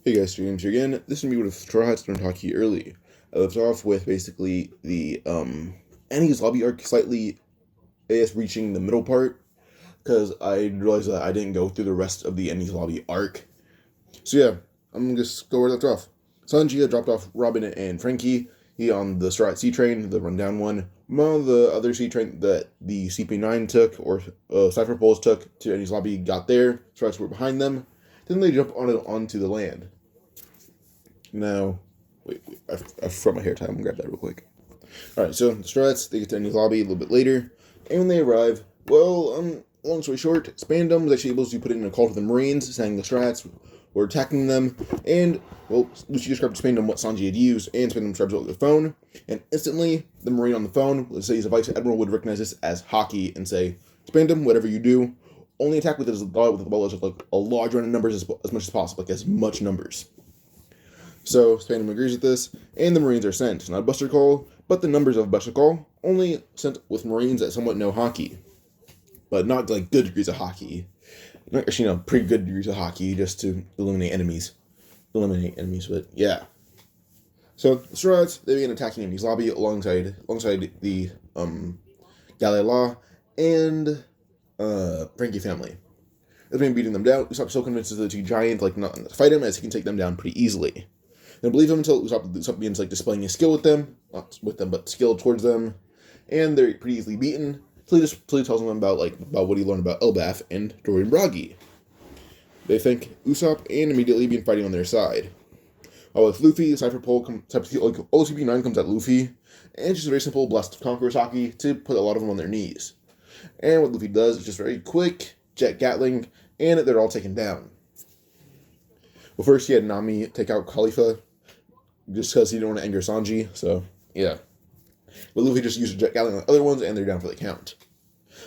Hey guys, James here again. This is me with Straw Hats learned Haki early. I left off with basically the Enies Lobby arc slightly, I guess, reaching the middle part, because I realized that I didn't go through the rest of the Enies Lobby arc. So yeah, I'm just go where I left off. Sanji had dropped off Robin and Frankie. He on the Straw Hat Sea Train, the rundown one. While the other sea train that the CP9 took, or Cypher Poles took, to Enies Lobby got there. Straw Hats were behind them. Then they jump onto the land. Now, wait, I forgot my hair tie. I'm gonna grab that real quick. Alright, so the Straw Hats, they get to Enies Lobby a little bit later, and when they arrive, well, long story short, Spandam was actually able to put in a call to the Marines, saying the Straw Hats were attacking them, and, well, Lucy described to Spandam what Sanji had used, and Spandam describes it with the phone, and instantly, the Marine on the phone, let's say he's a Vice Admiral, would recognize this as Haki, and say, Spandam, whatever you do, only attack with a large amount of numbers as much as possible, like as much numbers. So Spandam agrees with this, and the Marines are sent. Not a buster call, but the numbers of a buster call, only sent with Marines that somewhat know Haki. But not like good degrees of Haki. Actually, pretty good degrees of Haki, just to eliminate enemies. But yeah. So the Straw Hats, they begin attacking Enies Lobby alongside the Gallia Law and Frankie family. As they're beating them down, Usopp so convinces the two giants not to fight him, as he can take them down pretty easily. They don't believe him until Usopp begins displaying his skill with them, not with them, but skill towards them, and they're pretty easily beaten. So he tells them about what he learned about Elbaf and Dorian Bragi. They thank Usopp and immediately begin fighting on their side. While with Luffy, the Cypher Pole OCP9 comes at Luffy, and it's just a very simple blast of Conqueror's Haki to put a lot of them on their knees. And what Luffy does is just very quick jet Gatling, and they're all taken down. Well, first he had Nami take out Khalifa, just because he didn't want to anger Sanji, so yeah. But Luffy just used jet Gatling on the other ones, and they're down for the count.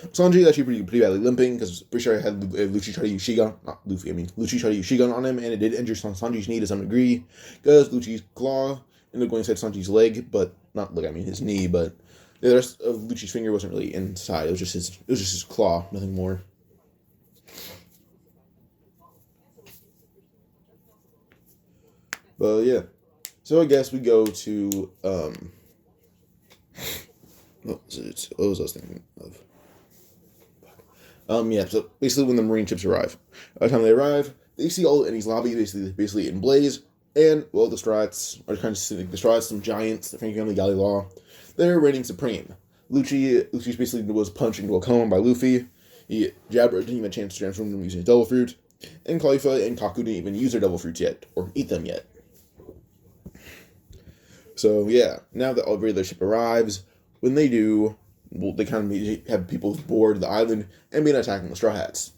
Sanji is actually pretty badly limping, because pretty sure I had Lucci try to use Shigun, Lucci try to use Shigun on him, and it did injure Sanji's knee to some degree, because Lucci's claw ended up going inside Sanji's leg, but his knee, but the rest of Lucci's finger wasn't really inside, it was just his claw, nothing more. But yeah. So I guess we go to what was I was thinking of? Yeah, so basically when the Marine ships arrive. By the time they arrive, they see all Enies Lobby basically in blaze, and well the Straw Hats are kind of the Straw Hats, some giants, the Frankie family, Gallia Law, they're reigning supreme. Lucci basically was punched into a coma by Luffy. Jabra didn't even have a chance to transform them using his Devil Fruit, and Khalifa and Kaku didn't even use their Devil Fruits yet, or eat them yet. So yeah, now that all the ship arrives, when they do, well, they kind of have people board the island and begin attacking the Straw Hats.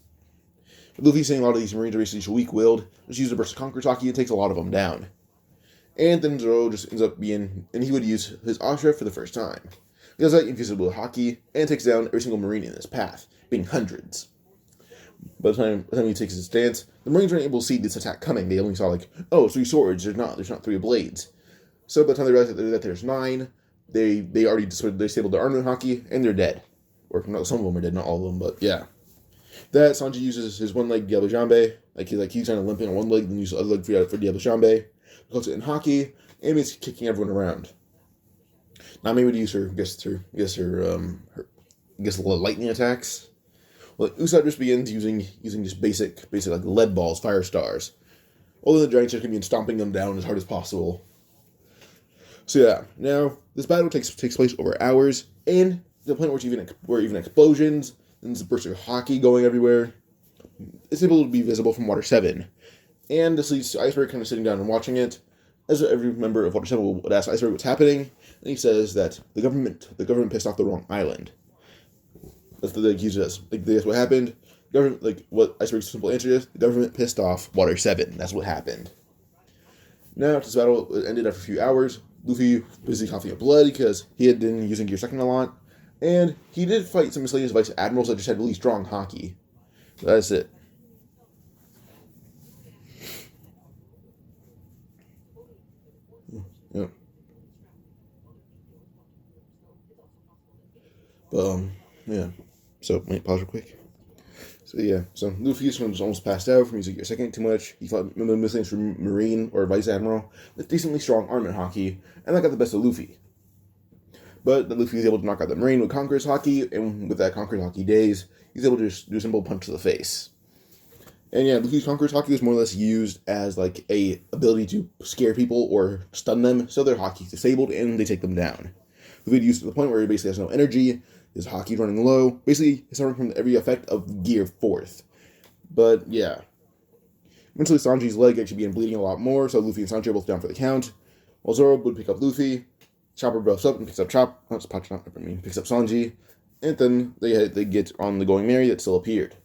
But Luffy saying a lot of these Marines are basically weak-willed, just use a burst of Conqueror's Haki and takes a lot of them down. And then Zoro just ends up being, and he would use his Ashra for the first time. He does that invisible Haki and takes down every single Marine in his path, being hundreds. By the time he takes his stance, the Marines weren't able to see this attack coming. They only saw 3 swords. There's not 3 blades. So by the time they realize that there's 9, they already disabled their armament Haki, and they're dead. Or no, some of them are dead, not all of them, but yeah. That Sanji uses his one leg Diablo Jambe, he's kind of limping on one leg, then uses the other leg for Diablo Jambe, puts it in Haki, and he's kicking everyone around. Nami would use her lightning attacks. Well, Usopp just begins using just basic lead balls, fire stars. All of the giants are going to be stomping them down as hard as possible. So yeah, now this battle takes place over hours, and to the point where even explosions, and there's a burst of Haki going everywhere. It's able to be visible from Water 7, and this leads to Iceberg kind of sitting down and watching it. As every member of Water 7 would ask Iceberg what's happening, and he says that the government pissed off the wrong island. That's what they accuse us. That's what happened. What Iceberg's simple answer is: the government pissed off Water 7. That's what happened. Now, this battle ended after a few hours. Luffy busy coughing up blood because he had been using Gear Second a lot, and he did fight some miscellaneous Vice Admirals that just had really strong Haki. So that's it. Yeah. But yeah. So wait, pause real quick. So yeah, so Luffy's was almost passed out from using Gear Second too much. He fought missiles from Marine or Vice Admiral with decently strong armament Haki, and that got the best of Luffy. But then Luffy was able to knock out the Marine with Conqueror's Haki, and with that Conqueror's Haki days, he's able to just do a simple punch to the face. And yeah, Luffy's Conqueror's Haki is more or less used as like a ability to scare people or stun them, so their Haki's disabled and they take them down. Luffy used to the point where he basically has no energy, his Haki's running low, basically he's suffering from every effect of Gear 4th. But yeah. Eventually Sanji's leg actually began bleeding a lot more, so Luffy and Sanji are both down for the count. While Zoro would pick up Luffy, Chopper buffs up and picks up picks up Sanji, and then they get on the Going Merry that still appeared.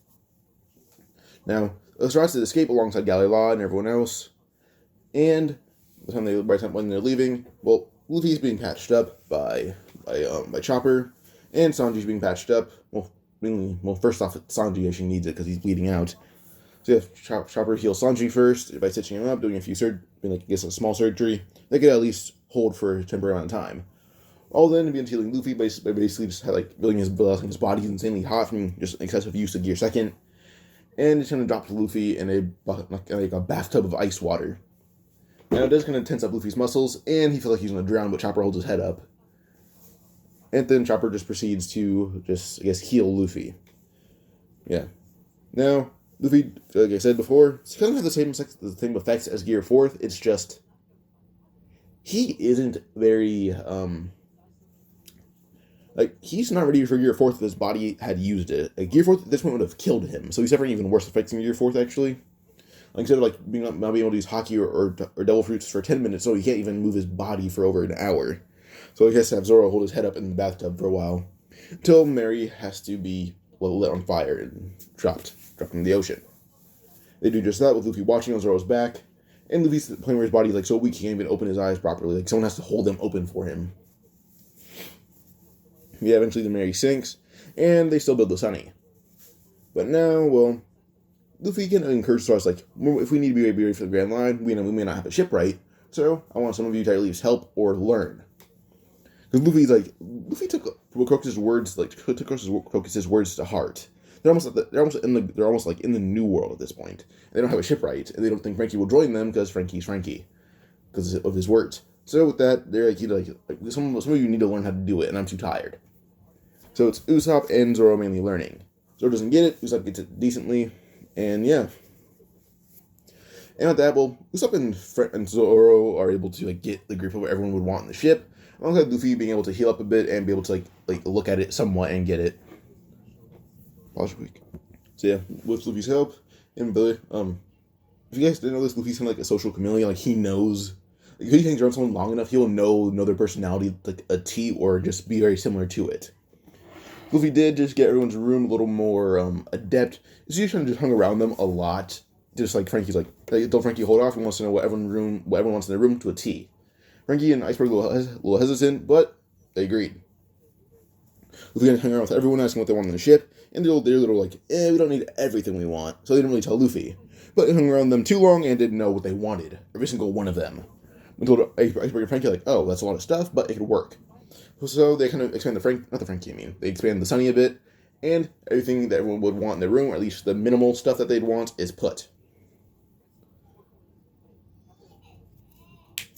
Now, the Dressrosa escape alongside Galley Law and everyone else, and by the time when they're leaving, well, Luffy's being patched up by Chopper, and Sanji's being patched up. Well, first off, Sanji actually needs it because he's bleeding out. So yeah, Chopper heals Sanji first by stitching him up, doing a a small surgery. They could at least hold for a temporary amount of time. All then begins healing Luffy by basically just building his body insanely hot from just excessive use of Gear Second, and it's going to drop Luffy in a bathtub of ice water. Now it does kind of tense up Luffy's muscles, and he feels like he's going to drown, but Chopper holds his head up. And then Chopper just proceeds to heal Luffy. Yeah. Now, Luffy, like I said before, it doesn't have the same effects as Gear 4th. It's just he isn't very he's not ready for Gear 4th if his body had used it. Gear 4th at this point would have killed him, so he's suffering even worse effects in Gear 4th actually. Instead of not being able to use Haki or Devil Fruits for 10 minutes, so he can't even move his body for over an hour. So he has to have Zoro hold his head up in the bathtub for a while, until Mary has to be lit on fire and dropped in the ocean. They do just that with Luffy watching on Zoro's back, and Luffy's at the point where his body's so weak he can't even open his eyes properly. Someone has to hold them open for him. Yeah, eventually the Mary sinks, and they still build the Sunny. But now, well, Luffy can encourage us, if we need to be ready for the Grand Line, we may not have a ship right, so I want some of you to at least help or learn. Because Luffy took Crocus's words, Crocus's words to heart. They're almost in the New World at this point. They don't have a shipwright, and they don't think Frankie will join them because Frankie's Frankie, because of his words. So with that, they're some of you need to learn how to do it, and I'm too tired. So it's Usopp and Zoro mainly learning. Zoro doesn't get it. Usopp gets it decently, and yeah. And with that, well, Usopp and Zoro are able to get the grip of what everyone would want in the ship. Alongside Luffy being able to heal up a bit and be able to look at it somewhat and get it. Pause week. So yeah, with Luffy's help and Billy, if you guys didn't know this, Luffy's kind of like a social chameleon. He knows, if he hangs around someone long enough, he'll know their personality a T or just be very similar to it. Luffy did just get everyone's room a little more adept. He's usually just hung around them a lot. Just Frankie's don't Frankie hold off. He wants to know what everyone wants in their room to a T. Frankie and Iceberg were a little hesitant, but they agreed. Luffy hung around with everyone, asking what they wanted in the ship, and they're little we don't need everything we want, so they didn't really tell Luffy. But they hung around them too long and didn't know what they wanted, every single one of them. They told Iceberg and Frankie, oh, that's a lot of stuff, but it could work. So they kind of expand they expand the Sunny a bit, and everything that everyone would want in their room, or at least the minimal stuff that they'd want, is put.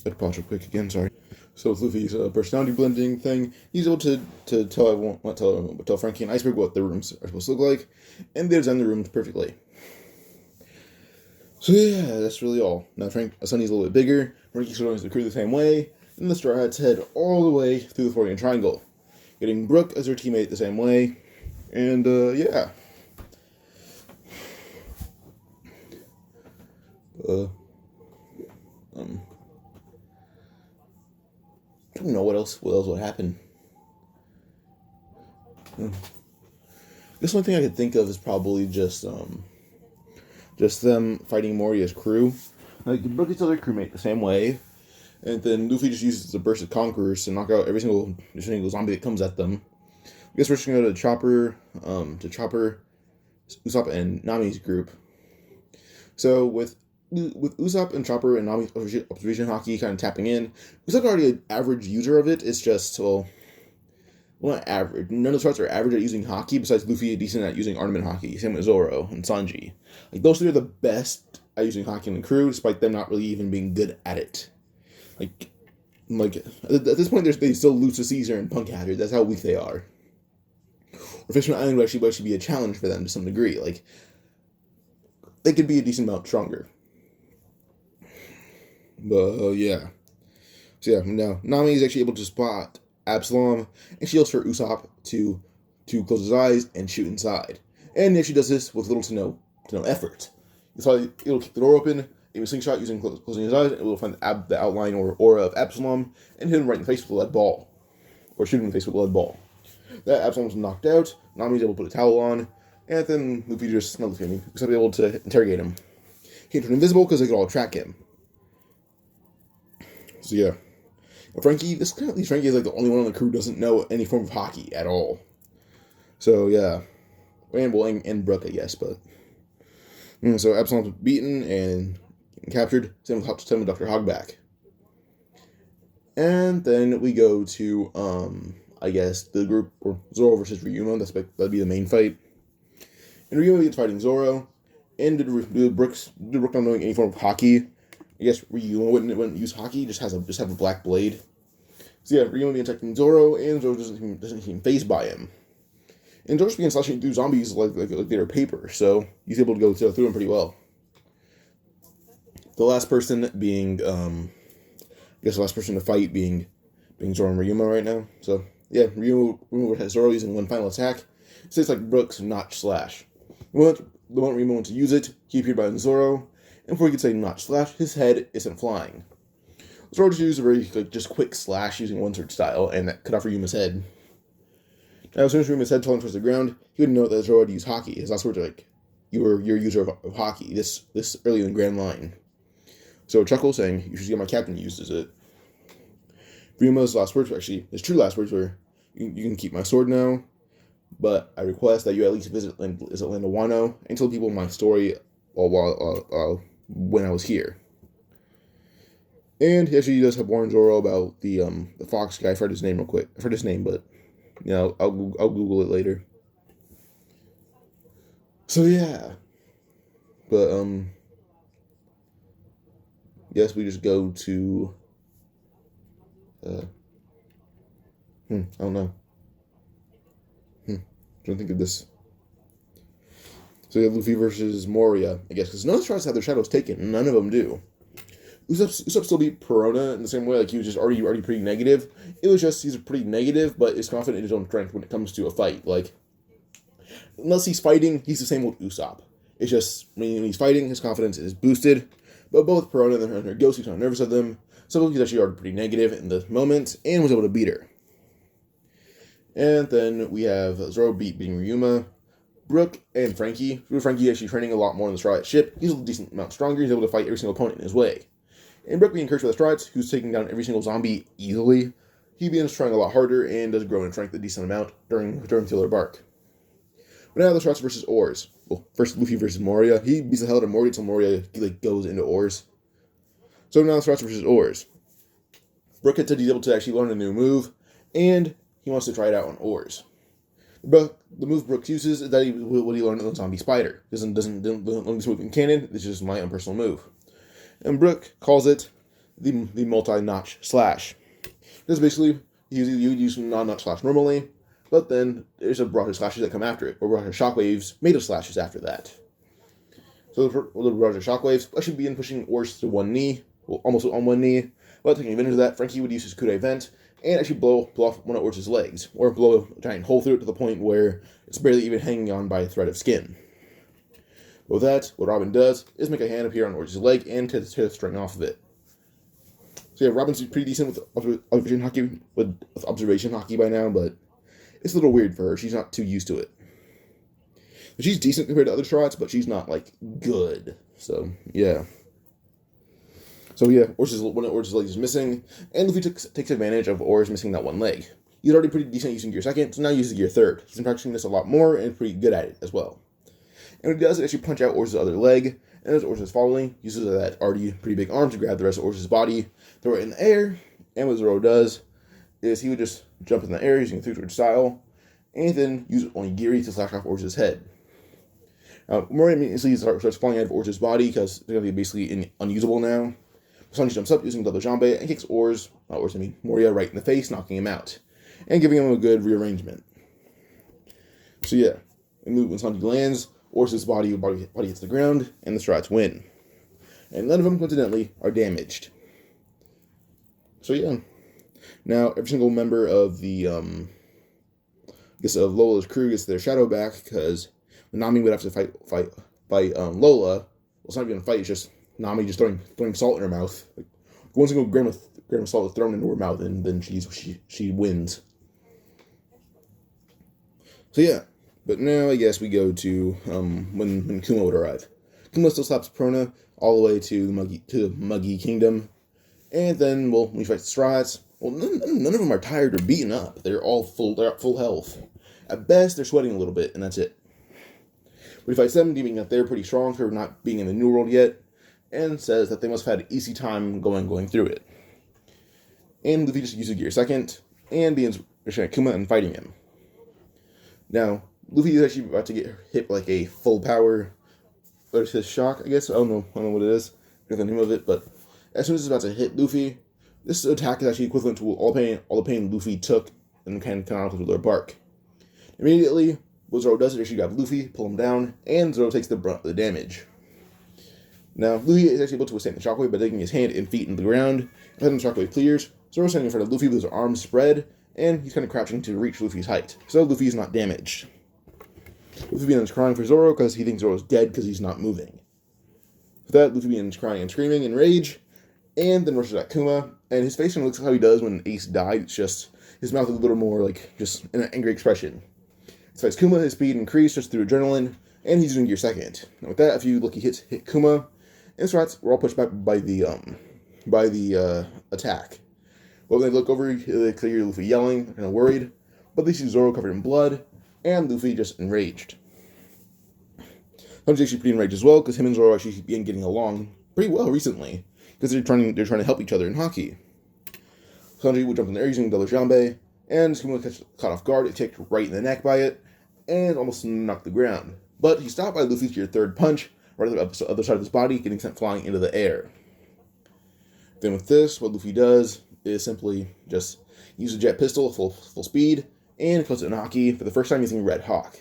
I'd pause real quick again, sorry. So with Luffy's personality blending thing, he's able to tell Frankie and Iceberg what the rooms are supposed to look like, and they design the rooms perfectly. So yeah, that's really all. Now Sunny's a little bit bigger, Frankie's joins the crew the same way, and the Straw Hats head all the way through the Freudian Triangle, getting Brooke as their teammate the same way, and yeah. I don't know what else would happen. This one thing I could think of is probably just them fighting Moria's crew. Brooke gets their crewmate the same way, and then Luffy just uses the burst of conquerors to knock out every single zombie that comes at them. I guess we're just gonna go to Chopper, Usopp, and Nami's group. So with Usopp and Chopper and Nami's observation Haki kind of tapping in, Usopp's already an average user of it. It's just, well, not average. None of the starts are average at using Haki, besides Luffy, decent at using Armament Haki. Same with Zoro and Sanji. Like, those three are the best at using Haki in the crew, despite them not really even being good at it. Like at this point, they still lose to Caesar and Punk Hazard. That's how weak they are. Or Fishman Island would actually be a challenge for them to some degree. Like, they could be a decent amount stronger. But, yeah. So, yeah, now, Nami is actually able to spot Absalom, and she yells for Usopp to close his eyes and shoot inside. And if she does this with little to no effort, it'll kick the door open, aim a slingshot using closing his eyes, and it will find the outline or aura of Absalom, and hit him right in the face with a lead ball. Or shoot him in the face with a lead ball. That Absalom's knocked out, Nami's able to put a towel on, and then Luffy just, not Luffy, Usopp able to interrogate him. He can turn invisible because they can all track him. So, yeah. Frankie is like the only one on the crew who doesn't know any form of Haki at all. So, yeah. And Brook, I guess, but... so, Absalom's beaten and captured. Same with Dr. Hogback. And then we go to, I guess, the group, or Zoro versus Ryuma. That'd be the main fight. And Ryuma begins fighting Zoro. And did Brook not knowing any form of Haki? I guess Ryuma wouldn't use Haki, just have a black blade. So yeah, Ryuma begins attacking Zoro, and Zoro doesn't seem fazed by him. And Zoro begins slashing through zombies like they're paper, so he's able to go through them pretty well. The last person being, I guess the last person to fight being Zoro and Ryuma right now. So yeah, Ryuma has Zoro using one final attack. So it's like Brook's Notch Slash. The moment Ryuma wants to use it, he appeared behind Zoro. And before he could say Notch Slash, his head isn't flying. Zoro just used a very just quick slash using one sword style, and that cut off Ryuma's head. Now, as soon as Ryuma's head fell towards the ground, he would know that Zoro had used Haki. His last words are like, "You're a user of Haki." This early in the Grand Line. So chuckle saying, "You should see how my captain uses it." Ryuma's last words, actually, his true last words were, "You can keep my sword now, but I request that you at least visit Land of Wano and tell people my story when I was here." And he actually does have warned Zoro about the fox guy. I forgot his name real quick. I forgot his name, but I'll Google it later. So yeah, but yes, we just go to I don't know. Trying to think of this. So you have Luffy versus Moria, I guess, because none of the tribes have their shadows taken. None of them do. Usopp still beat Perona in the same way, like he was just already pretty negative. It was just he's pretty negative, but is confident in his own strength when it comes to a fight. Like, unless he's fighting, he's the same with Usopp. It's just when he's fighting, his confidence is boosted. But both Perona and her ghost, he's not nervous of them. So he's actually already pretty negative in the moment and was able to beat her. And then we have Zoro beating Ryuma. Brook and Frankie. Frankie actually training a lot more on the Straw Hat ship. He's a decent amount stronger. He's able to fight every single opponent in his way. And Brook being cursed by the Straw Hats, who's taking down every single zombie easily. He begins trying a lot harder and does grow in strength a decent amount during Thriller Bark. But now the Straw Hats versus Oars. Well, first Luffy versus Moria. He beats the hell out of Moria until Moria goes into Oars. So now the Straw Hats versus Oars. Brook had said he's able to actually learn a new move, and he wants to try it out on Oars. But the move Brook uses is that what he learned on Zombie Spider. Doesn't learn this move in canon. This is just my own personal move. And Brook calls it the multi-notch slash. This basically, you use non-notch slash normally, but then there's a barrage of slashes that come after it, or barrage of shockwaves made of slashes after that. So the barrage of shockwaves actually begin pushing Oars to one knee, well, almost on one knee. But taking advantage of that, Frankie would use his Kudai vent and actually blow off one of Oars' legs, or blow a giant hole through it to the point where it's barely even hanging on by a thread of skin. But with that, what Robin does is make a hand appear on Oars' leg and tear the string off of it. So yeah, Robin's pretty decent with observation Haki by now, but it's a little weird for her. She's not too used to it. But she's decent compared to other Strats, but she's not, like, good. So, yeah. So yeah, one of Oars' legs is missing, and Luffy takes advantage of Oars missing that one leg. He's already pretty decent using Gear Second, so now he uses Gear Third. He's been practicing this a lot more, and pretty good at it as well. And what he does is actually punch out Oars' other leg, and as Oars is falling, he uses that already pretty big arm to grab the rest of Oars' body, throw it in the air, and what Zoro does is he would just jump in the air using a 3-sword style, and then use onigiri to slash off Oars' head. Moria immediately starts flying out of Oars' body because they're going to be basically unusable now. Sanji jumps up using double jambe and kicks Moria right in the face, knocking him out, and giving him a good rearrangement. So yeah, when Sanji lands, Oars' body hits the ground, and the Straw Hats win. And none of them, coincidentally, are damaged. So yeah. Now, every single member of the, of Lola's crew gets their shadow back, because Nami would have to fight Lola. Well, it's not even a fight, it's just Nami just throwing salt in her mouth. Like, one single gram of salt is thrown into her mouth, and then she wins. So yeah, but now I guess we go to when Kuma would arrive. Kuma still slaps Prona all the way to the Muggy Kingdom, and then when we fight the Straw Hats, none of them are tired or beaten up. They're at full health. At best, they're sweating a little bit, and that's it. We fight them, deeming that they're pretty strong for not being in the New World yet, and says that they must have had an easy time going through it. And Luffy just uses Gear Second, and begins rushing at Kuma and fighting him. Now, Luffy is actually about to get hit like a full power, or his shock, I guess. I don't know what it is. I don't know the name of it, but as soon as it's about to hit Luffy, this attack is actually equivalent to all the pain Luffy took in canonical their bark. Immediately, what Zoro does is actually grab Luffy, pull him down, and Zoro takes the brunt of the damage. Now, Luffy is actually able to withstand the shockwave by digging his hand and feet into the ground. And then the shockwave clears, Zoro standing in front of Luffy with his arms spread, and he's kind of crouching to reach Luffy's height. So Luffy is not damaged. Luffy begins crying for Zoro because he thinks Zoro's dead because he's not moving. With that, Luffy begins crying and screaming in rage, and then rushes at Kuma, and his face kind of looks like how he does when Ace died. It's just his mouth is a little more like just an angry expression. So as Kuma, his speed increased just through adrenaline, and he's using Gear Second. Now with that, a few lucky hits hit Kuma, and the Strats were all pushed back by the attack. Well, when they look over, they clear Luffy yelling, kind of worried, but they see Zoro covered in blood, and Luffy just enraged. Sanji's actually pretty enraged as well, because him and Zoro actually began getting along pretty well recently, because they're trying to help each other in Haki. Sanji would jump in the air using double jambe, and Kuma was caught off guard, kicked right in the neck by it, and almost knocked the ground. But he stopped by Luffy's third punch, right on the other side of his body, getting sent flying into the air. Then with this, what Luffy does is simply just use a jet pistol full speed, and puts it in Haki for the first time using Red Hawk.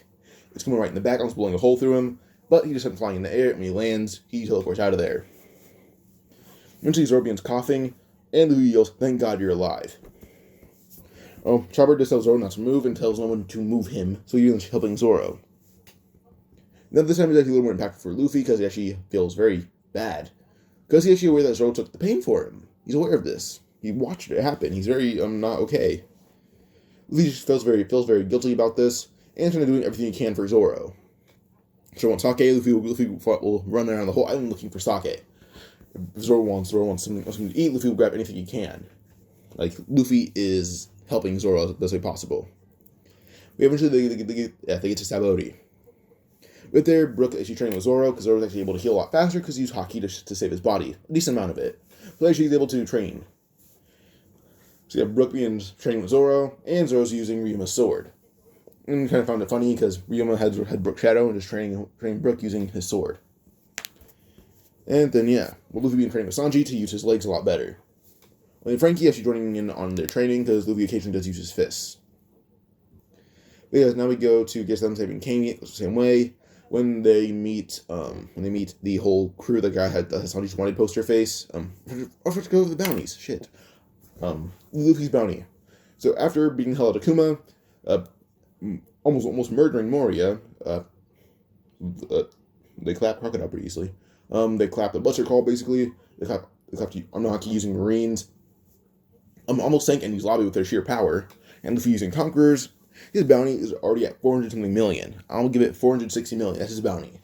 It's coming right in the back, almost blowing a hole through him, but he just sent flying in the air, and when he lands, he teleports out of there. Eventually, Zoro begins coughing, and Luffy yells, "Thank God you're alive." Chopper just tells Zoro not to move and tells no one to move him, so he's helping Zoro. Now this time is actually a little more impactful for Luffy because he actually feels very bad. Because he's actually aware that Zoro took the pain for him. He's aware of this. He watched it happen. He's very not okay. Luffy just feels very guilty about this, and is trying to do everything he can for Zoro. Zoro wants sake. Luffy will run around the whole island looking for sake. If Zoro wants something to eat, Luffy will grab anything he can. Like, Luffy is helping Zoro the best way possible. Eventually they get to Sabaody. Right there, Brook is actually training with Zoro, because Zoro is actually able to heal a lot faster because he used Haki to save his body. A decent amount of it. So actually he's able to train. So yeah, Brook begins training with Zoro, and Zoro's using Ryuma's sword. And kind of found it funny because Ryuma had Brook's shadow and just training Brook using his sword. And then yeah, Luffy being training with Sanji to use his legs a lot better. And Frankie actually joining in on their training because Luffy occasionally does use his fists. But yeah, now we go to Jay-Sensei and Kane. It goes the same way. When they meet the whole crew, the guy had the Sanji's wanted poster face. I forgot to go over the bounties. Shit. Luffy's bounty. So after being held at Kuma, almost murdering Moria, they clap Crocodile pretty easily. They clap the Butcher Call basically. They clap Haki using Marines. Almost sank Enies Lobby with their sheer power. And Luffy using Conquerors. His bounty is already at 400-something million. I'll give it 460 million. That's his bounty.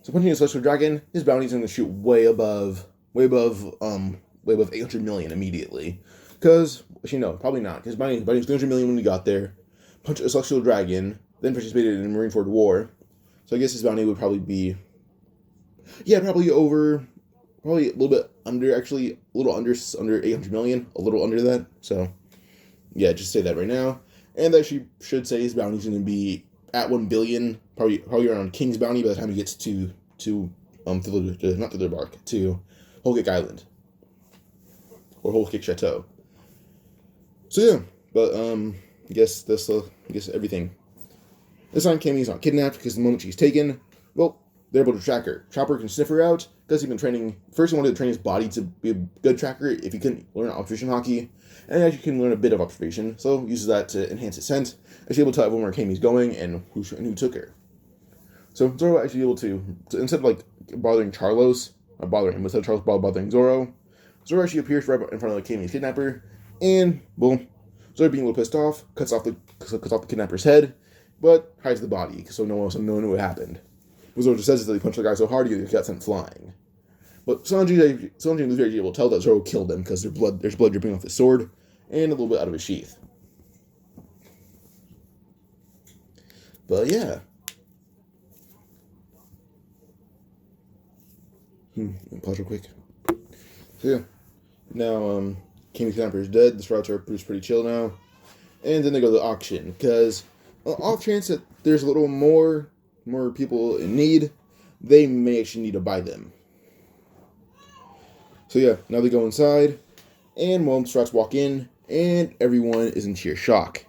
So punching a Celestial Dragon, his bounty is going to shoot way above 800 million immediately. Because, probably not. His bounty was 300 million when he got there. Punch a Celestial Dragon, then participated in Marineford War. So I guess his bounty would probably be, probably a little bit under, actually, a little under 800 million, a little under that. So Yeah, just say that right now. And that she should say his bounty's going to be at 1 billion, probably around King's bounty by the time he gets to not Thither Bark, to Whole Cake Island. Or Whole Cake Chateau. So yeah, but I guess everything. This time Cammy's not kidnapped because the moment she's taken, well, they're able to track her. Chopper can sniff her out because he's been training. First, he wanted to train his body to be a good tracker if he couldn't learn observation Haki, and actually can learn a bit of observation, so uses that to enhance his scent. And she's able to tell everyone where Cammy's going and who took her. So Zoro actually able to instead of like bothering Charlos, or bothering him, instead of Charlos bothering Zoro actually appears right in front of Cammy's kidnapper, and well, Zoro being a little pissed off, cuts off the kidnapper's head, but hides the body so no one knew what happened. Zoro just says that he punched the guy so hard he got sent flying. But Sanji and Luffy are able to tell that Zoro killed him because there's blood dripping off his sword and a little bit out of his sheath. But yeah. Pause real quick. So yeah. Now, King's Kidnapper is dead. The Sprouts are pretty chill now. And then they go to the auction because, off chance that there's a little more people in need, they may actually need to buy them. So yeah, now they go inside, and the Strats walk in, and everyone is in sheer shock.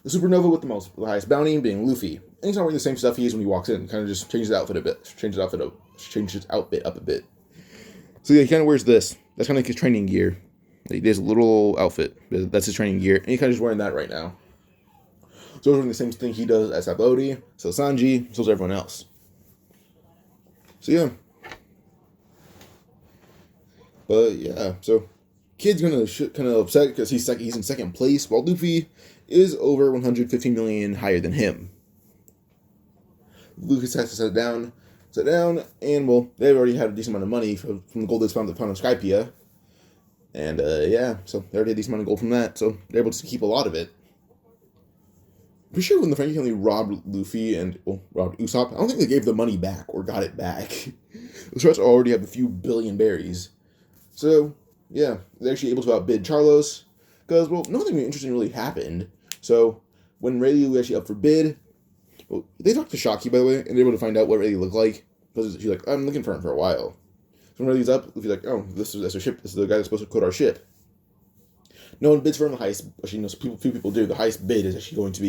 The Supernova with the highest bounty being Luffy, and he's not wearing the same stuff he is when he walks in. Kind of just changes his outfit a bit, changes his outfit up a bit. So yeah, he kind of wears this. That's kind of like his training gear. He has a little outfit. That's his training gear, and he's kind of just wearing that right now. So he's doing the same thing he does as Sabaody, so Sanji, so is everyone else. So yeah. But yeah, so Kid's kind of upset because he's in second place, while Luffy is over 115 million higher than him. Luffy has to sit down, and well, they've already had a decent amount of money from the gold that's found on Skypiea. And yeah, so they already had a decent amount of gold from that, so they're able to keep a lot of it. I'm pretty sure when the Frankie family robbed Luffy and robbed Usopp, I don't think they gave the money back or got it back. The Struts already have a few billion berries. So, yeah, they're actually able to outbid Charlos, because, well, nothing interesting really happened. So, when Rayleigh was actually up for bid, well, they talked to Shaki, by the way, and they're able to find out what Rayleigh looked like, because she's like, I'm looking for him for a while. So when Rayleigh's up, Luffy's like, oh, that's our ship, this is the guy that's supposed to quote our ship. No one bids for him. The highest, actually, few people do. The highest bid is actually going to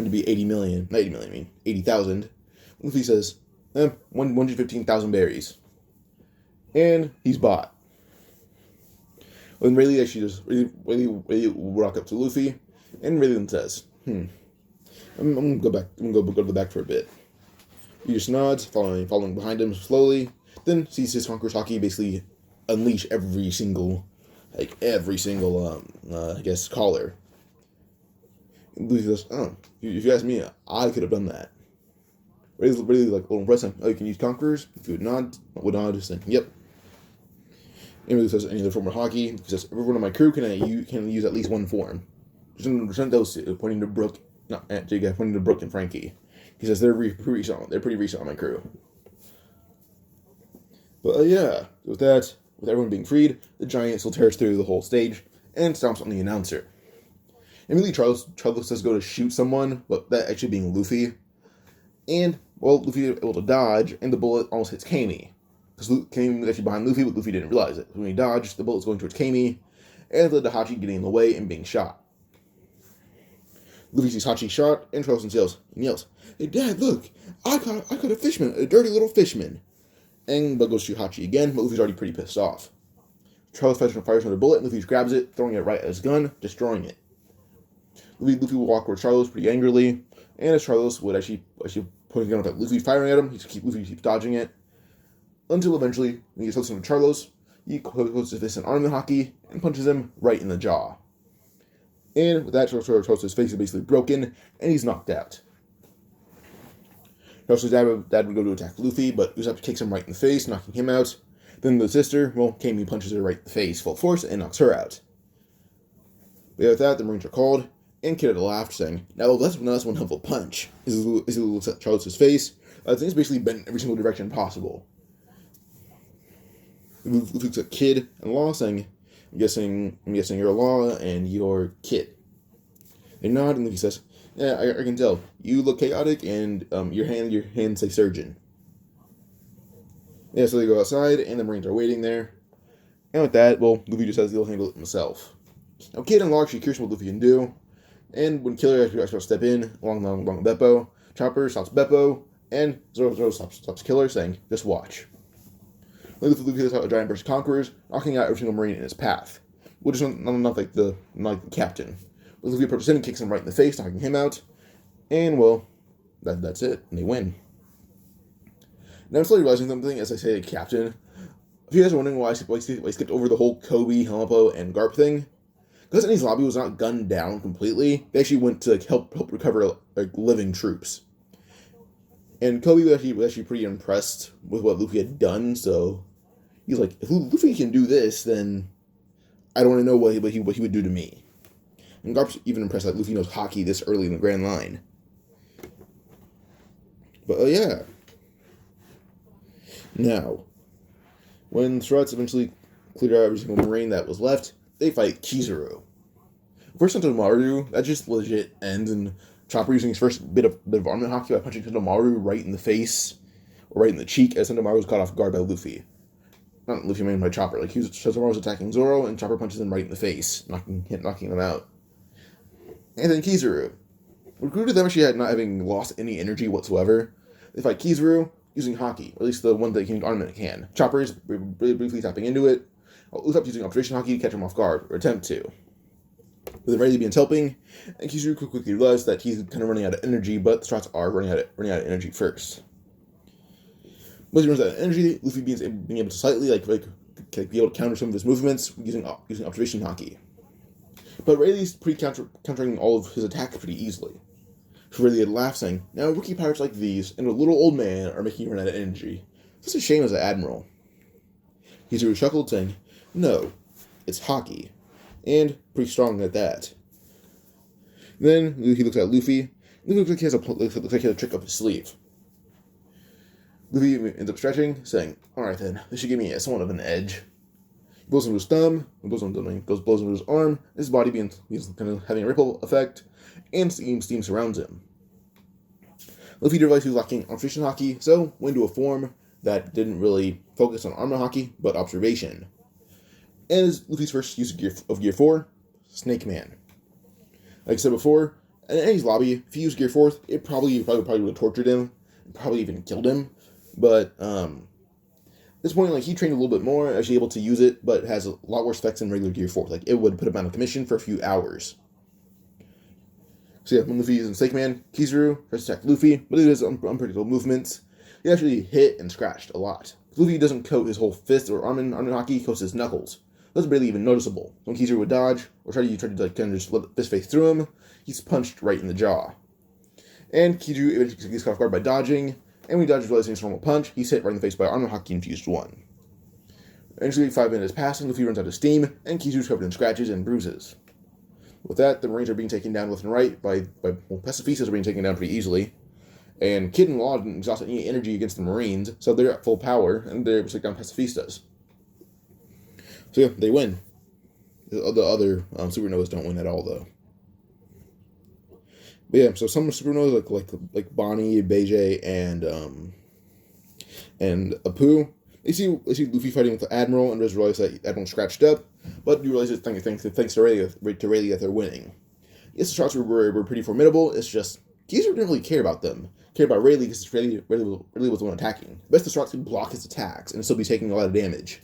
be 80 million, not 80 million, I mean, 80,000. Luffy says, 115,000 berries. And he's bought. When Rayleigh actually Rayleigh will walk up to Luffy, and Rayleigh says, I'm gonna go back. I'm gonna go to the back for a bit. He just nods, following behind him slowly. Then sees his Conqueror's Haki basically unleash every single, I guess, collar. And Luffy says, oh, if you ask me, I could have done that. Rayleigh's really like a little impressed. Oh, you can use Conquerors? If you would nod, saying, yep. And Rayleigh says, any other form of Haki? He says, everyone on my crew can use at least one form. Just those two, pointing to Brook, pointing to Brook and Frankie. He says, they're pretty recent on my crew. But yeah, with everyone being freed, the giant still tears through the whole stage and stomps on the announcer. Immediately, Charles says go to shoot someone, but that actually being Luffy. And, well, Luffy is able to dodge, and the bullet almost hits Kami. Because Kami was actually behind Luffy, but Luffy didn't realize it. When he dodged, the bullet's going towards Kami, and it led to Hachi getting in the way and being shot. Luffy sees Hachi shot, and Charles yells, hey, Dad, look! I caught a fishman, a dirty little fishman! And Bug goes to shoot Hachi again, but Luffy's already pretty pissed off. Charles fires another bullet, and Luffy grabs it, throwing it right at his gun, destroying it. Luffy will walk towards Charles pretty angrily, and as Charles would actually point a gun up at Luffy, firing at him, Luffy keeps dodging it, until eventually, when he gets close to Charles, he closes his fist and arm the Haki, and punches him right in the jaw. And with that, Charles' face is basically broken, and he's knocked out. Charles' dad would go to attack Luffy, but Usopp kicks him right in the face, knocking him out. Then the sister, Kami punches her right in the face, full force, and knocks her out. But with that, the Marines are called, and Kid laughed, saying, now that's one helpful punch. As he looks at Charles' face, things basically bent in every single direction possible. Luffy looks at Kid and Law, saying, I'm guessing you're Law and you're Kid. They nod, and Luffy says, "Yeah, I can tell. You look chaotic, and your hands say surgeon." Yeah, so they go outside, and the Marines are waiting there. And with that, well, Luffy just says he'll handle it himself. Now, Kid and Law actually curious what Luffy can do, and when Killer actually step in along Beppo, Chopper stops Beppo, and Zoro stops Killer, saying, "Just watch." Luffy lets out a giant burst of conquerors, knocking out every single Marine in his path, which is not like the captain. But Luffy approaches him and kicks him right in the face, knocking him out, and well, that's it, and they win. Now I'm slowly realizing something as I say captain. If you guys are wondering why I skipped over the whole Kobe, Helmeppo, and Garp thing, because Enies Lobby was not gunned down completely, they actually went to help recover living troops. And Kobe was actually pretty impressed with what Luffy had done, so he's like, if Luffy can do this, then I don't want to know what he would do to me. And Garp's even impressed that Luffy knows Haki this early in the Grand Line. But yeah. Now, when Struts eventually cleared out every single Marine that was left, they fight Kizaru. First Sentomaru, that just legit ends in Chopper using his first bit of armament Haki by punching Sentomaru right in the face, or right in the cheek, as Sentomaru was caught off guard by Luffy. Not Luffy, by Chopper. Like, Sentomaru was attacking Zoro, and Chopper punches him right in the face, knocking him out. And then Kizaru. Recruited to them actually had not having lost any energy whatsoever. They fight Kizaru using Haki, or at least the one that can armament can. Chopper is really briefly tapping into it. Usopp using observation Haki to catch him off guard, or attempt to. With Rayleigh begins helping, and Kizaru quickly realizes that he's kind of running out of energy, but the Strats are running out of energy first. Once he runs out of energy, Luffy begins being able to slightly be able to counter some of his movements using observation Haki. But Rayleigh's countering all of his attacks pretty easily. So Rayleigh had laughed, saying, "Now rookie pirates like these and a little old man are making you run out of energy. It's a shame as an admiral." Kizaru chuckled, saying, "No, it's Haki. And pretty strong at that." Then he looks at Luffy. Luffy looks like he has a trick up his sleeve. Luffy ends up stretching, saying, "Alright then, this should give me somewhat of an edge." He blows into his thumb, blows into his arm, his body begins kind of having a ripple effect, and steam surrounds him. Luffy realized he was lacking observation Haki, so went into a form that didn't really focus on armor Haki, but observation. And as Luffy's first use of Gear 4, Snake Man. Like I said before, in Enies Lobby, if he used Gear 4, it probably would have tortured him, probably even killed him. But at this point, he trained a little bit more, actually able to use it, but has a lot worse effects than regular Gear 4. It would put him out of commission for a few hours. So yeah, when Luffy uses Snake Man, Kizaru tries to attack Luffy, but it is unpredictable movements. He actually hit and scratched a lot. Luffy doesn't coat his whole fist or arm in Haki, he coats his knuckles. That's barely even noticeable. When Kizaru would dodge, or try to kind of just let fist face through him, he's punched right in the jaw. And Kizaru eventually gets caught off guard by dodging, and when he dodges realizing it's a normal punch, he's hit right in the face by armor Haki infused one. Eventually, 5 minutes pass, and Luffy runs out of steam, and Kizaru's covered in scratches and bruises. With that, the Marines are being taken down left and right pacifistas are being taken down pretty easily. And Kid and Law didn't exhaust any energy against the Marines, so they're at full power, and they're able to take down pacifistas. So yeah, they win. The other supernovas don't win at all, though. But yeah, so some supernovas like Bonnie, Beijing, and Apu, they see Luffy fighting with the Admiral and just realize that Admiral's scratched up, but you realize it's thanks to Rayleigh that they're winning. Yes, the shots were pretty formidable. It's just Kizaru didn't really care about them. Cared about Rayleigh because Rayleigh was the one attacking. Best the Strats could block his attacks and still be taking a lot of damage.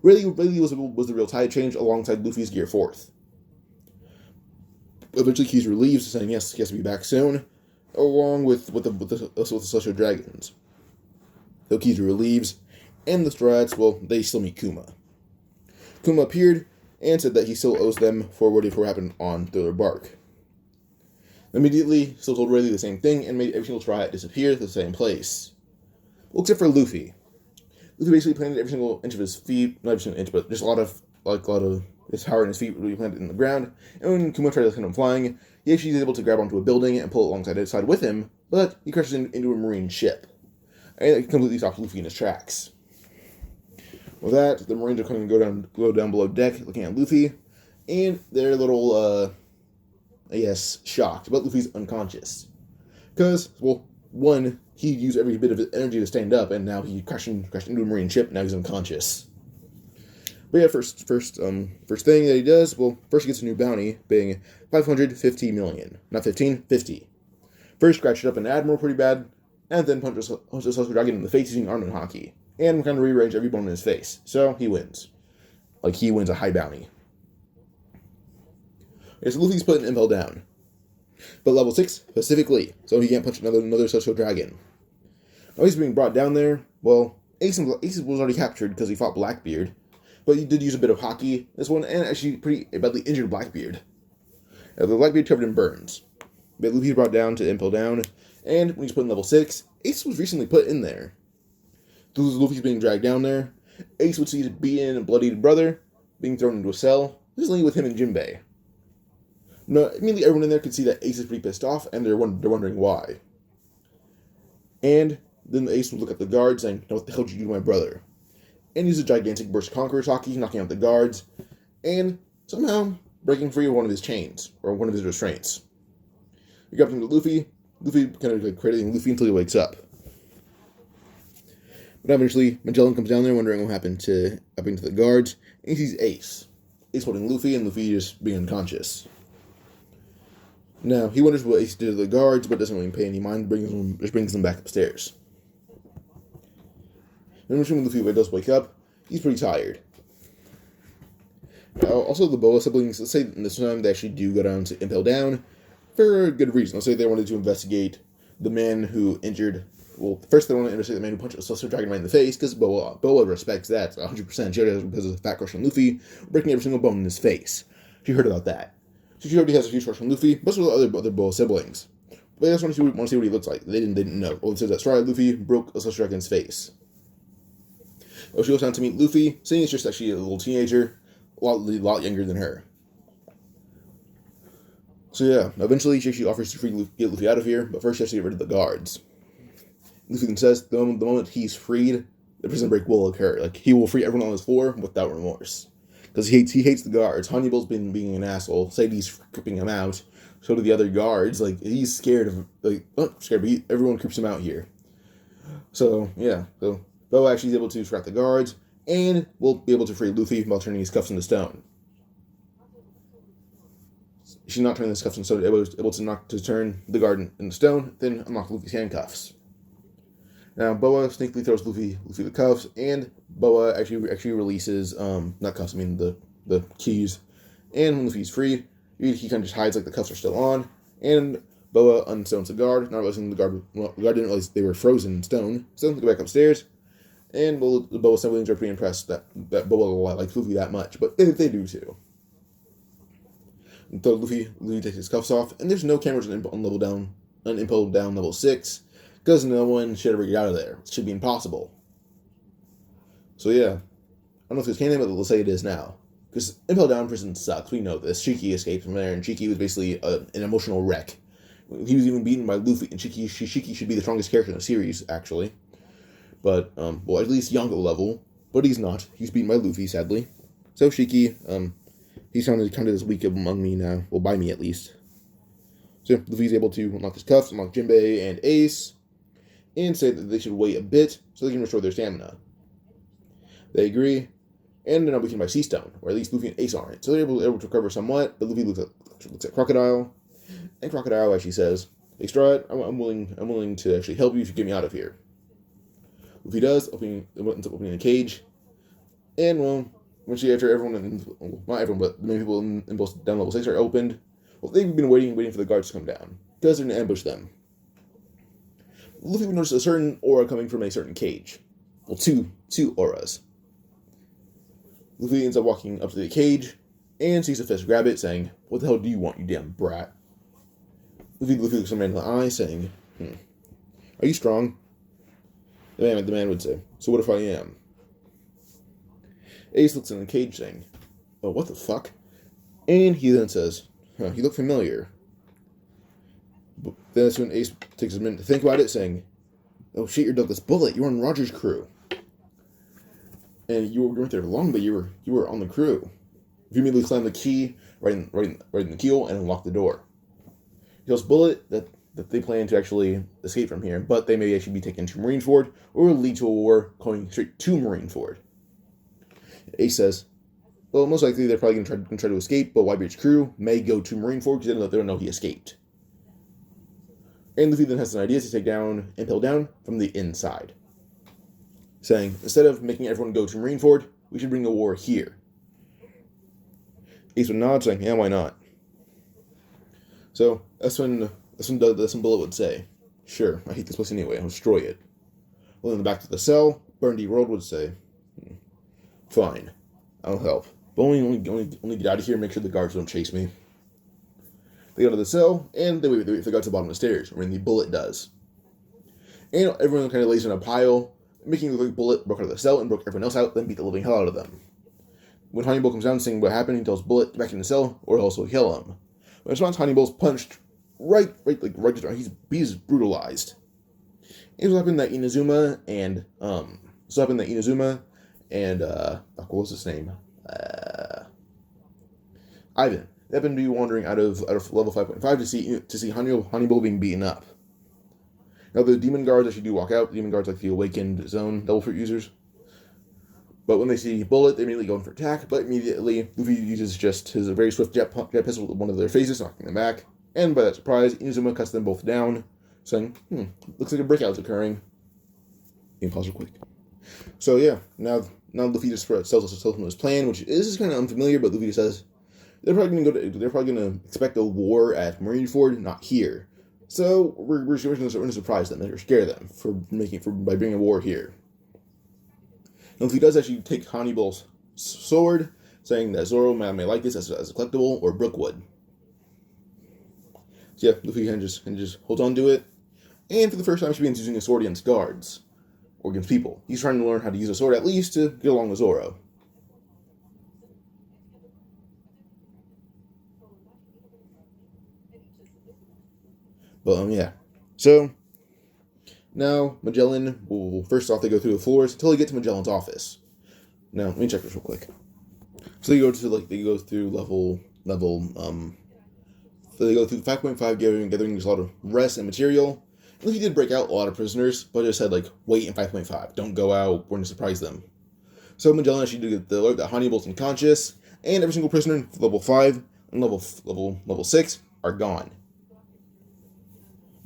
Rayleigh was the real tide change alongside Luffy's Gear 4th. Eventually, Kizaru leaves, saying yes, he has to be back soon, along with the Celestial Dragons. So Kizaru leaves, and the Strats, well, they still meet Kuma. Kuma appeared and said that he still owes them for what happened on their bark. Immediately, still told Rayleigh the same thing and made every single Strat disappear to the same place. Well, except for Luffy. Luffy basically planted every single inch of his feet, not every single inch, but just a lot of his power in his feet really planted in the ground. And when Kuma tried to send him flying, he actually is able to grab onto a building and pull it alongside with him, but he crashes into a marine ship. And it completely stops Luffy in his tracks. With that, the Marines are going to go down below deck, looking at Luffy, and their little yes, shocked, but Luffy's unconscious. Because, well, one, he used every bit of his energy to stand up, and now he crashed into a marine ship, and now he's unconscious. But yeah, first thing that he does, well, first he gets a new bounty, being 550 million. Not 15, 50. First, scratched up an admiral pretty bad, and then punches a Celestial Dragon in the face using arm and Haki. And kind of rearrange every bone in his face. So, he wins. Like, he wins a high bounty. Okay, so Luffy's put an Impel Down. But level 6, specifically, so he can't punch another Celestial Dragon. Now he's being brought down there. Well, Ace was already captured because he fought Blackbeard. But he did use a bit of Haki this one, and actually pretty badly injured Blackbeard. The Blackbeard covered in burns. But Luffy's brought down to Impel Down, and when he's put in level 6, Ace was recently put in there. Luffy's being dragged down there. Ace would see his beaten and bloodied brother being thrown into a cell. This is only with him and Jinbei. No, immediately everyone in there could see that Ace is pretty pissed off, and they're wondering why. And then Ace would look at the guards, saying, "Now what the hell did you do to my brother?" And use a gigantic burst Conqueror's Haki, knocking out the guards, and somehow breaking free of one of his chains, or one of his restraints. He got him to Luffy kind of like crediting Luffy until he wakes up. But eventually, Magellan comes down there wondering what happened to the guards, and he sees Ace. Ace holding Luffy, and Luffy just being unconscious. Now, he wonders what Ace did to the guards, but doesn't really pay any mind, just brings them back upstairs. And when Luffy does wake up, he's pretty tired. Also, the Boa siblings, let's say this time they actually do go down to Impel Down for a good reason. Let's say they wanted to investigate the man who injured... Well, first they want to investigate the man who punched a Celestial Dragon right in the face, because Boa respects that 100%. She already has a fat crush on Luffy, breaking every single bone in his face. She heard about that. She already has a huge crush on Luffy, but so do the other Boa siblings. But they just want to see what he looks like. They didn't know. Well, it says that Straw Luffy broke a Celestial Dragon's face. Oh, she goes down to meet Luffy, saying it's just actually a little teenager, a lot younger than her. So yeah, eventually she actually offers to get Luffy out of here, but first she has to get rid of the guards. Luffy then says the moment he's freed, the prison break will occur. Like, he will free everyone on his floor without remorse. Because he hates the guards. Hannibal's been being an asshole. Sadie's creeping him out. So do the other guards. Like, he's scared of... Like, not scared, but everyone creeps him out here. So, yeah. So, Boa actually is able to distract the guards, and will be able to free Luffy while turning his cuffs into stone. She's not turning his cuffs into stone, able to turn the guard into stone, then unlock Luffy's handcuffs. Now, Boa sneakily throws Luffy the cuffs, and Boa actually releases, not cuffs, I mean the keys. And when Luffy's freed, he kind of just hides like the cuffs are still on, and Boa unstones the guard, not realizing the guard didn't realize they were frozen in stone, so they go back upstairs, and the Boa siblings are pretty impressed that Boa likes Luffy that much, but they do too. And so Luffy takes his cuffs off, and there's no cameras on Impel Down level 6, because no one should ever get out of there. It should be impossible. So yeah, I don't know if it's canon, but let's say it is now. Because Impel Down prison sucks, we know this. Shiki escaped from there, and Shiki was basically an emotional wreck. He was even beaten by Luffy, and Shiki should be the strongest character in the series, actually. But, well, at least Yonko level, but he's not. He's beaten by Luffy, sadly. So Shiki, he's kind of as weak among me now. Well, by me, at least. So Luffy's able to unlock his cuffs, unlock Jinbei and Ace, and say that they should wait a bit so they can restore their stamina. They agree, and they're not weakened by Sea Stone, or at least Luffy and Ace aren't. So they're able to recover somewhat, but Luffy looks at Crocodile, and Crocodile actually says, "Hey, Strahd, I'm willing to actually help you if you get me out of here." Luffy does, ends up opening a cage, and well, eventually after not everyone, but the main people in both down level 6 are opened, well, they've been waiting for the guards to come down, because they're going to ambush them. Luffy would notice a certain aura coming from a certain cage. Well, two auras. Luffy ends up walking up to the cage, and sees a fish grab it, saying, "What the hell do you want, you damn brat?" Luffy looks the man in the eye, saying, "Are you strong?" The man would say, "So what if I am?" Ace looks in the cage, saying, "Oh, what the fuck?" And he then says, "Huh, you look familiar." But then that's when Ace takes a minute to think about it, saying, "Oh shit, you're Douglas Bullet. You were on Roger's crew. And you weren't there long, but you were on the crew." If you immediately slam the key right in the keel and unlock the door. He tells Bullet that they plan to actually escape from here, but they may actually be taken to Marineford or lead to a war going straight to Marineford. Ace says, well, most likely they're probably going to try to escape, but Whitebeard's crew may go to Marineford because they don't know he escaped. And Luffy then has an idea to take down Impel Down from the inside, saying, instead of making everyone go to Marineford, we should bring a war here. Ace would nod, saying, yeah, why not? So that's when Bullet would say, sure, I hate this place anyway, I'll destroy it. Well, in the back to the cell, Burndy World would say, fine, I'll help. But only get out of here and make sure the guards don't chase me. They go to the cell, and they wait for the guards to the bottom of the stairs, or the Bullet does. And everyone kind of lays in a pile, making it look like Bullet broke out of the cell and broke everyone else out, then beat the living hell out of them. When Honeybull comes down saying what happened, he tells Bullet to back in the cell, or he'll also kill him. When response, Honeybull's punched right he's brutalized. It was happening that Inazuma and what was his name? Ivan. They happen to be wandering out of level 5.5 to see Honeybull being beaten up. Now the demon guards actually do walk out. The demon guards like the awakened zone double fruit users. But when they see Bullet, they immediately go in for attack. But immediately Luffy uses just his very swift jet pistol with one of their faces, knocking them back. And by that surprise, Inazuma cuts them both down, saying, looks like a breakout's occurring. Game pause real quick. So yeah, now Luffy just tells him his plan, which is kind of unfamiliar, but Luffy just says they're probably going to expect a war at Marineford, not here. So we're going to surprise them and scare them by bringing a war here. And Luffy does actually take Honeybull's sword, saying that Zoro may like this as a collectible, or Brookwood. So yeah, Luffy can just hold on to it, and for the first time she begins using a sword against guards, or against people. He's trying to learn how to use a sword at least to get along with Zoro. But yeah, so now Magellan will first off they go through the floors until they get to Magellan's office. Now let me check this real quick. So they go through level. So they go through 5.5 gathering a lot of rest and material. And he did break out a lot of prisoners, but just said wait in 5.5. Don't go out. We're going to surprise them. So Magellan actually did get the alert that Honeybull's unconscious, and every single prisoner in level 5 and level 6 are gone.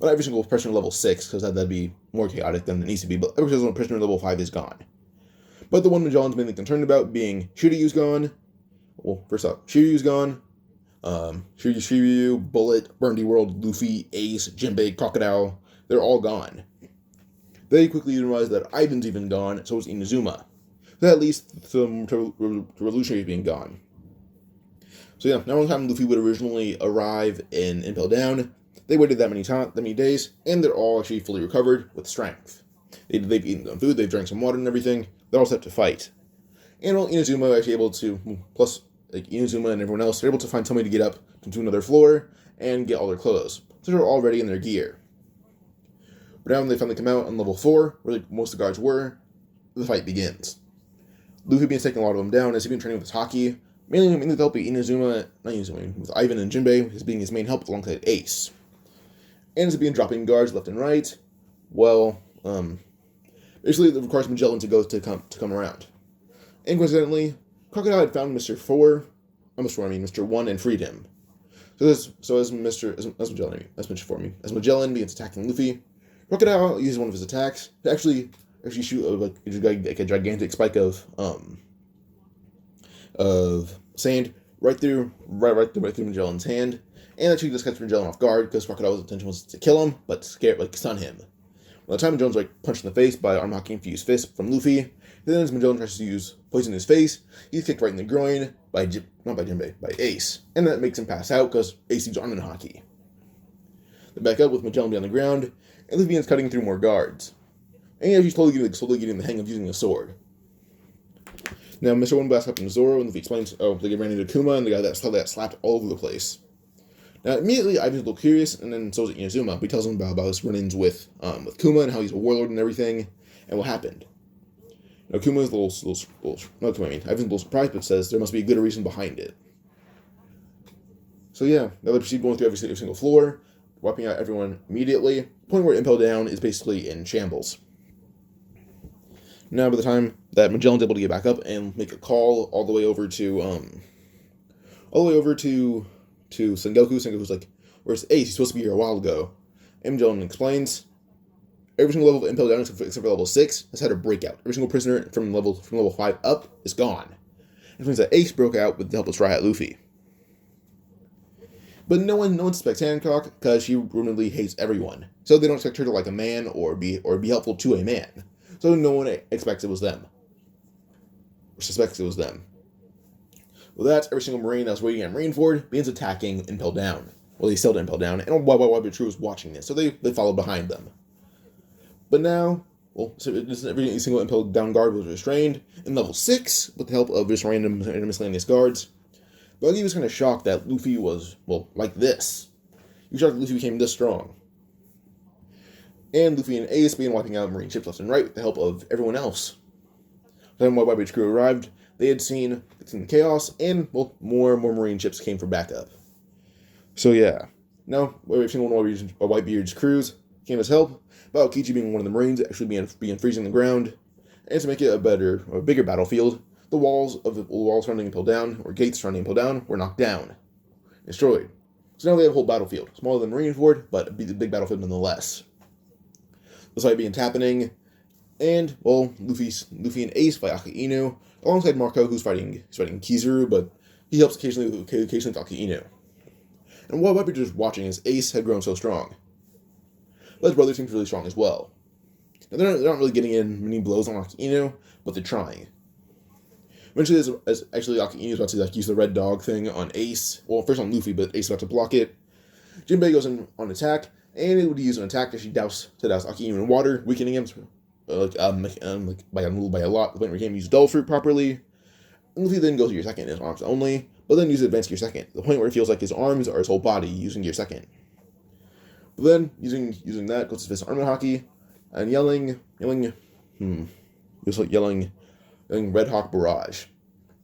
Not every single prisoner level 6, because that'd be more chaotic than it needs to be, but every single prisoner level 5 is gone. But the one Magellan's mainly concerned about being Shiryu's gone. Well, first off, Shiryu's gone. Shiryu, Bullet, Burndy World, Luffy, Ace, Jinbei, Crocodile, they're all gone. They quickly realize that Ivan's even gone, so is Inazuma. So at least some revolutionaries being gone. So yeah, now one time Luffy would originally arrive in Impel Down, they waited that many days, and they're all actually fully recovered with strength. They've eaten some food, they've drank some water and everything, they're all set to fight. And Inazuma was actually able to, plus Inazuma and everyone else, they're able to find somebody to get up to another floor and get all their clothes. So they're all ready in their gear. But now when they finally come out on level 4, where most of the guards were, the fight begins. Luffy being taking a lot of them down as he's been training with his Haki, mainly with the help of with Ivan and Jinbei, as being his main help alongside Ace. And as he's been dropping guards left and right, well, basically it requires Magellan to come around. And coincidentally, Crocodile had found Mr. 1 and freed him. As Magellan begins attacking Luffy, Crocodile uses one of his attacks to actually shoot a gigantic spike of sand right through Magellan's hand, and actually just catch Magellan off guard because Crocodile's intention was to kill him, but stun him. By the time Magellan's punched in the face by Armaki infused fist from Luffy, then as Magellan tries to use poison in his face, he's kicked right in the groin by Ace, and that makes him pass out because Ace uses arm and Haki. They back up with Magellan on the ground, and Luffy begins cutting through more guards. And he's slowly getting the hang of using a sword. Now, Mr. 1 blasts up into Zoro, and Luffy explains, they ran into Kuma, and the guy that slapped all over the place. Now, immediately, Ivan's a little curious, and then so is Inazuma, but he tells him about his run-ins with Kuma, and how he's a warlord and everything, and what happened. Now, Ivan's a little surprised, but says there must be a good reason behind it. So yeah, now they proceed going through every single floor. wiping out everyone immediately, point where Impel Down is basically in shambles. Now, by the time that Magellan's able to get back up and make a call all the way over to Sengoku's like, "Where's Ace? He's supposed to be here a while ago." And Magellan explains, every single level of Impel Down except for level 6 has had a breakout. Every single prisoner from level 5 up is gone. It means that Ace broke out with the help of Straw Hat Luffy. But no one suspects Hancock because she rumoredly hates everyone. So they don't expect her to like a man or be helpful to a man. So no one expects it was them. Or suspects it was them. With that, every single Marine that was waiting at Marineford begins attacking Impel Down. Well, they still Impel Down, and Wabi True was watching this, so they followed behind them. But now, well, so every single Impel Down guard was restrained in level 6 with the help of just random miscellaneous guards. Buggy was kind of shocked that Luffy was, well, like this. He was shocked that Luffy became this strong. And Luffy and Ace began wiping out Marine ships left and right with the help of everyone else. By the time White Beard's crew arrived, they had seen chaos, and, well, more Marine ships came for backup. So yeah, now every single one of Whitebeard's crews came as help, about Kichi being one of the Marines actually being freezing the ground, and to make it a bigger battlefield, the walls surrounding Impel Down, or gates surrounding Impel Down, were knocked down, destroyed. So now they have a whole battlefield, smaller than Marineford, but a big battlefield nonetheless. This fight begins happening, and, well, Luffy and Ace fight Aki Inu, alongside Marco, who's fighting Kizaru, but he helps occasionally with Aki Inu. And while Whitebeard was watching, his Ace had grown so strong. But his brother seems really strong as well. Now, they're not really getting in many blows on Aki Inu, but they're trying. Eventually, as Aki Inu is about to use the red dog thing on Ace, well, first on Luffy, but Ace is about to block it, Jinbei goes in on attack, and it would use an attack as she douse Aki Inu in water, weakening him by a lot, the point where he can't use Dull Fruit properly. And Luffy then goes to Gear Second in his arms only, but then uses Advanced Gear Second, the point where it feels like his arms are his whole body using Gear Second. But then, using that, goes to his Armament Haki, and yelling Red Hawk Barrage.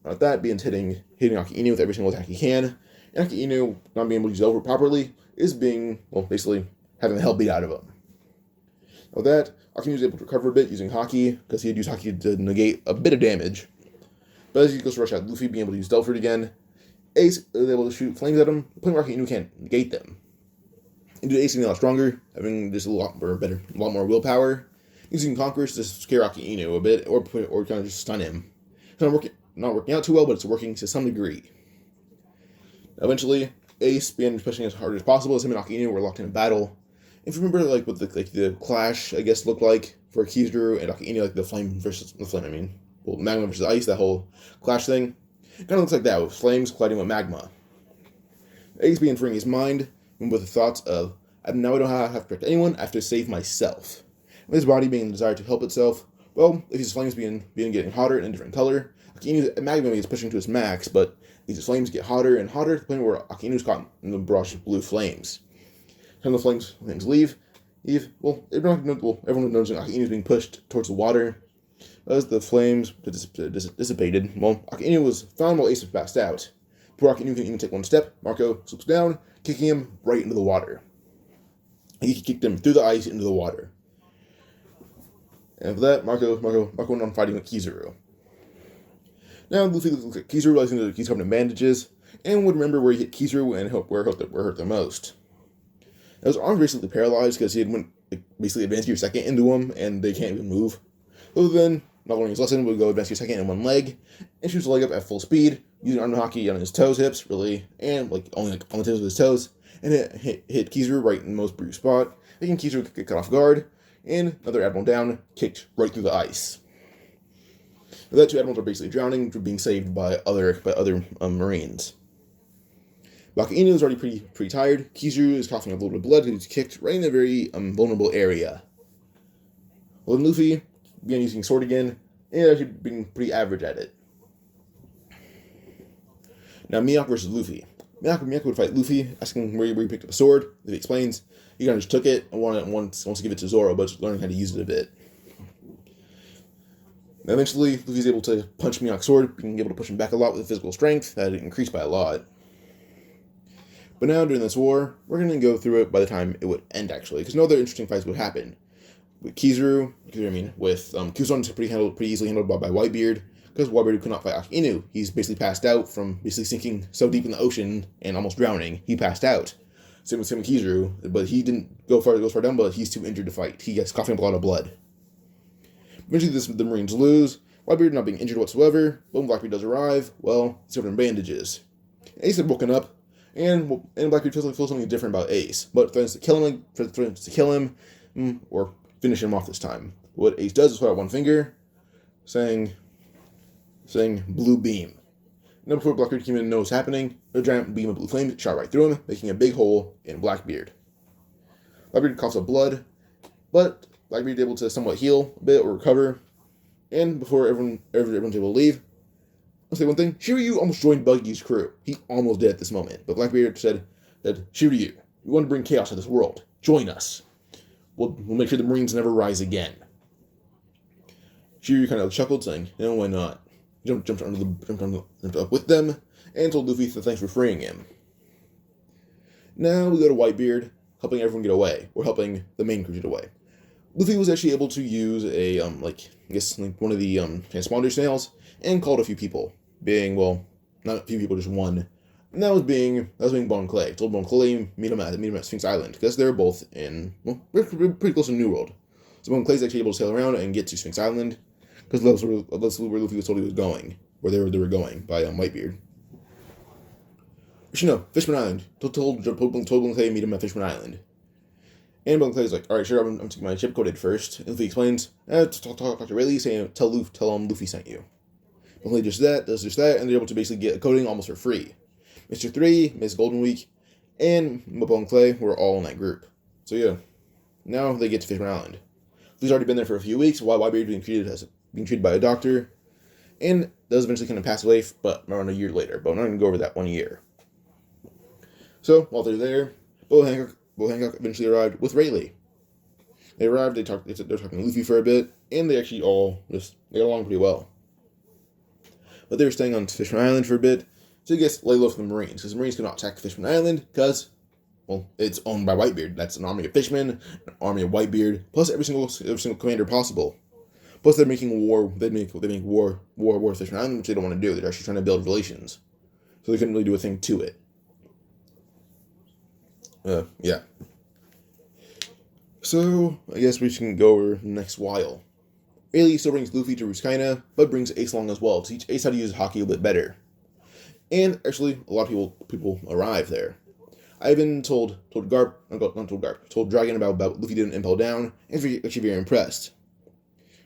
With that, begins hitting Aki Inu with every single attack he can, and Aki Inu, not being able to use over properly, is being, well, basically having the hell beat out of him. With that, Aki Inu is able to recover a bit using Haki, because he had used Haki to negate a bit of damage. But as he goes to rush out Luffy, being able to use Delford again, Ace is able to shoot flames at him, the point where Aki Inu can't negate them. And due to Ace getting a lot stronger, having just a lot more willpower, using Conquerors to scare Aki Inu a bit, or kind of just stun him. It's not working out too well, but it's working to some degree. Eventually, Ace began pushing as hard as possible as him and Aki Inu were locked in a battle. If you remember, what the clash, I guess, looked like for Kizaru and Aki Inu, the flame versus the flame. Magma versus ice, that whole clash thing. It kind of looks like that, with flames colliding with magma. Ace began freeing his mind, and with the thoughts of, now I don't have to protect anyone, I have to save myself. With his body being the desire to help itself, well, if his flames begin getting hotter and a different color, Aki Inu's magma is pushing to its max, but these flames get hotter and hotter to the point where Aki Inu's caught in the barrage of blue flames. When the flames leave, everyone knows that Aki Inu is being pushed towards the water. As the flames dissipated, Aki Inu was found while Ace was passed out. Before Aki Inu can even take one step, Marco slips down, kicking him right into the water. He kicked him through the ice into the water. And for that, Marco went on fighting with Kizaru. Now Luffy looks at Kizaru, realizing that he's covered in bandages, and would remember where he hit Kizaru and where hurt the most. Now, his arm basically paralyzed because he had basically advanced Gear Second into him, and they can't even move. So then, not learning his lesson, would go advance Gear Second in one leg, and shoots the leg up at full speed, using Armament Haki on his toes, hips, really, and only on the tips of his toes, and hit Kizaru right in the most bruised spot, making Kizaru get caught off guard, and another Admiral down, kicked right through the ice. Now, the two Admirals are basically drowning, being saved by other Marines. Aki Inu is already pretty tired. Kizaru is coughing up a little bit of blood, and he's kicked right in a very vulnerable area. Well, then Luffy began using sword again, and actually being pretty average at it. Now, Mihawk versus Luffy. Mihawk would fight Luffy, asking where he picked up a sword. Luffy explains he kind of just took it and wants to give it to Zoro, but just learning how to use it a bit. Now, eventually, Luffy's able to punch Mihawk's sword, being able to push him back a lot with physical strength that increased by a lot. But But now, during this war, we're going to go through it by the time it would end, actually, because no other interesting fights would happen. With Kusan, is pretty easily handled by Whitebeard, because Whitebeard could not fight Inu. He's basically passed out from basically sinking so deep in the ocean and almost drowning. He passed out. Same with Kizaru, but he didn't go far down, but he's too injured to fight. He gets coughing up a lot of blood. Eventually, the Marines lose. Whitebeard not being injured whatsoever, but when Blackbeard does arrive, well, he's covered in bandages. Ace had woken up, and Blackbeard feels something different about Ace, but threatens to kill him, or finish him off this time. What Ace does is put out one finger, saying blue beam. Now before Blackbeard can even know what's happening, a giant beam of blue flame shot right through him, making a big hole in Blackbeard. Blackbeard coughs up blood, but Blackbeard is able to somewhat heal a bit or recover, and before everyone's able to leave, I'll say one thing. Shiryu almost joined Buggy's crew. He almost did at this moment, but Blackbeard said that, Shiryu, we want to bring chaos to this world. Join us. We'll make sure the Marines never rise again. Shiryu kind of chuckled, saying, why not? Jumped up with them, and told Luffy thanks for freeing him. Now we go to Whitebeard, helping everyone get away, or helping the main crew get away. Luffy was actually able to use a, one of the transponder snails, and called a few people, being, well, not a few people, just one. And that was being Bon Clay. Told Bon Clay meet him at Sphinx Island, because they're both in, pretty close to New World. So Bon Clay's actually able to sail around and get to Sphinx Island, because that's where Luffy was told he was going, where they were going by Whitebeard. Fishman Island. Told Bon Clay meet him at Fishman Island. And Bon Clay's like, alright, sure, I'm taking my ship coded first. And Luffy explains, talk to Rayleigh, saying, tell him Luffy sent you. Bon Clay does just that, and they're able to basically get a coding almost for free. Mr. 3, Miss Golden Week, and Bon Clay were all in that group. So yeah, now they get to Fishman Island. Luffy's already been there for a few weeks, while Whitebeard being treated by a doctor, and does eventually kind of pass away, but around a year later. But I'm not going to go over that 1 year. So, while they're there, Bo Hancock eventually arrived with Rayleigh. They arrived, they're talking to Luffy for a bit, and they actually they got along pretty well. But they were staying on Fishman Island for a bit, so he gets lay low for the Marines, because the Marines cannot attack Fishman Island, because, well, it's owned by Whitebeard. That's an army of Fishmen, an army of Whitebeard, plus every single commander possible. Plus, they're making war. They make war with Fishman Island, which they don't want to do. They're actually trying to build relations, so they couldn't really do a thing to it. Yeah. So I guess we can go over the next while. Rayleigh still brings Luffy to Ruskaina, but brings Ace along as well to teach Ace how to use Haki a bit better. And actually, a lot of people arrive there. Ivan told Dragon about what Luffy did in Impel Down, and is actually very impressed.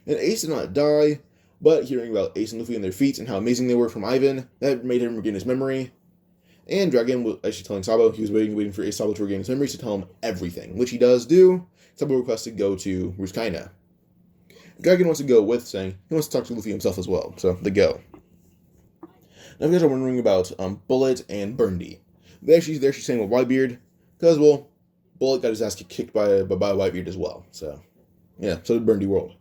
And Ace did not die, but hearing about Ace and Luffy and their feats and how amazing they were from Ivan, that made him regain his memory. And Dragon was actually telling Sabo he was waiting for Sabo to regain his memories to tell him everything, which he does do. Sabo requests to go to Ruskaina. Dragon wants to go with, saying he wants to talk to Luffy himself as well, so they go. Now, if you guys are wondering about Bullet and Burndy, they're actually saying with Whitebeard, because, well, Bullet got his ass kicked by Whitebeard as well, so, yeah, so did Burndy World.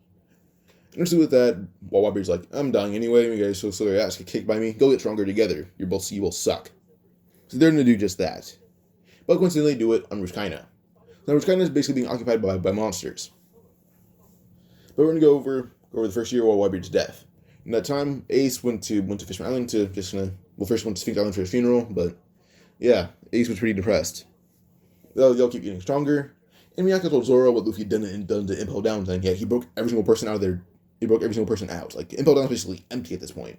And with that, while Whitebeard's like, I'm dying anyway, you guys so your ass get kicked by me, go get stronger together, you will suck. So they're going to do just that. But coincidentally do it on Ruskaina. Now Ruskaina is basically being occupied by monsters. But we're going to go over the first year while Whitebeard's death. In that time, Ace went to Fishman Island first went to Sphinx Island for his funeral, but yeah, Ace was pretty depressed. They'll keep getting stronger. And Miyako told Zoro what Luffy had done to Impel Down, saying, yeah, he broke every single person out of there. He broke every single person out. Like, Impel Down is basically empty at this point.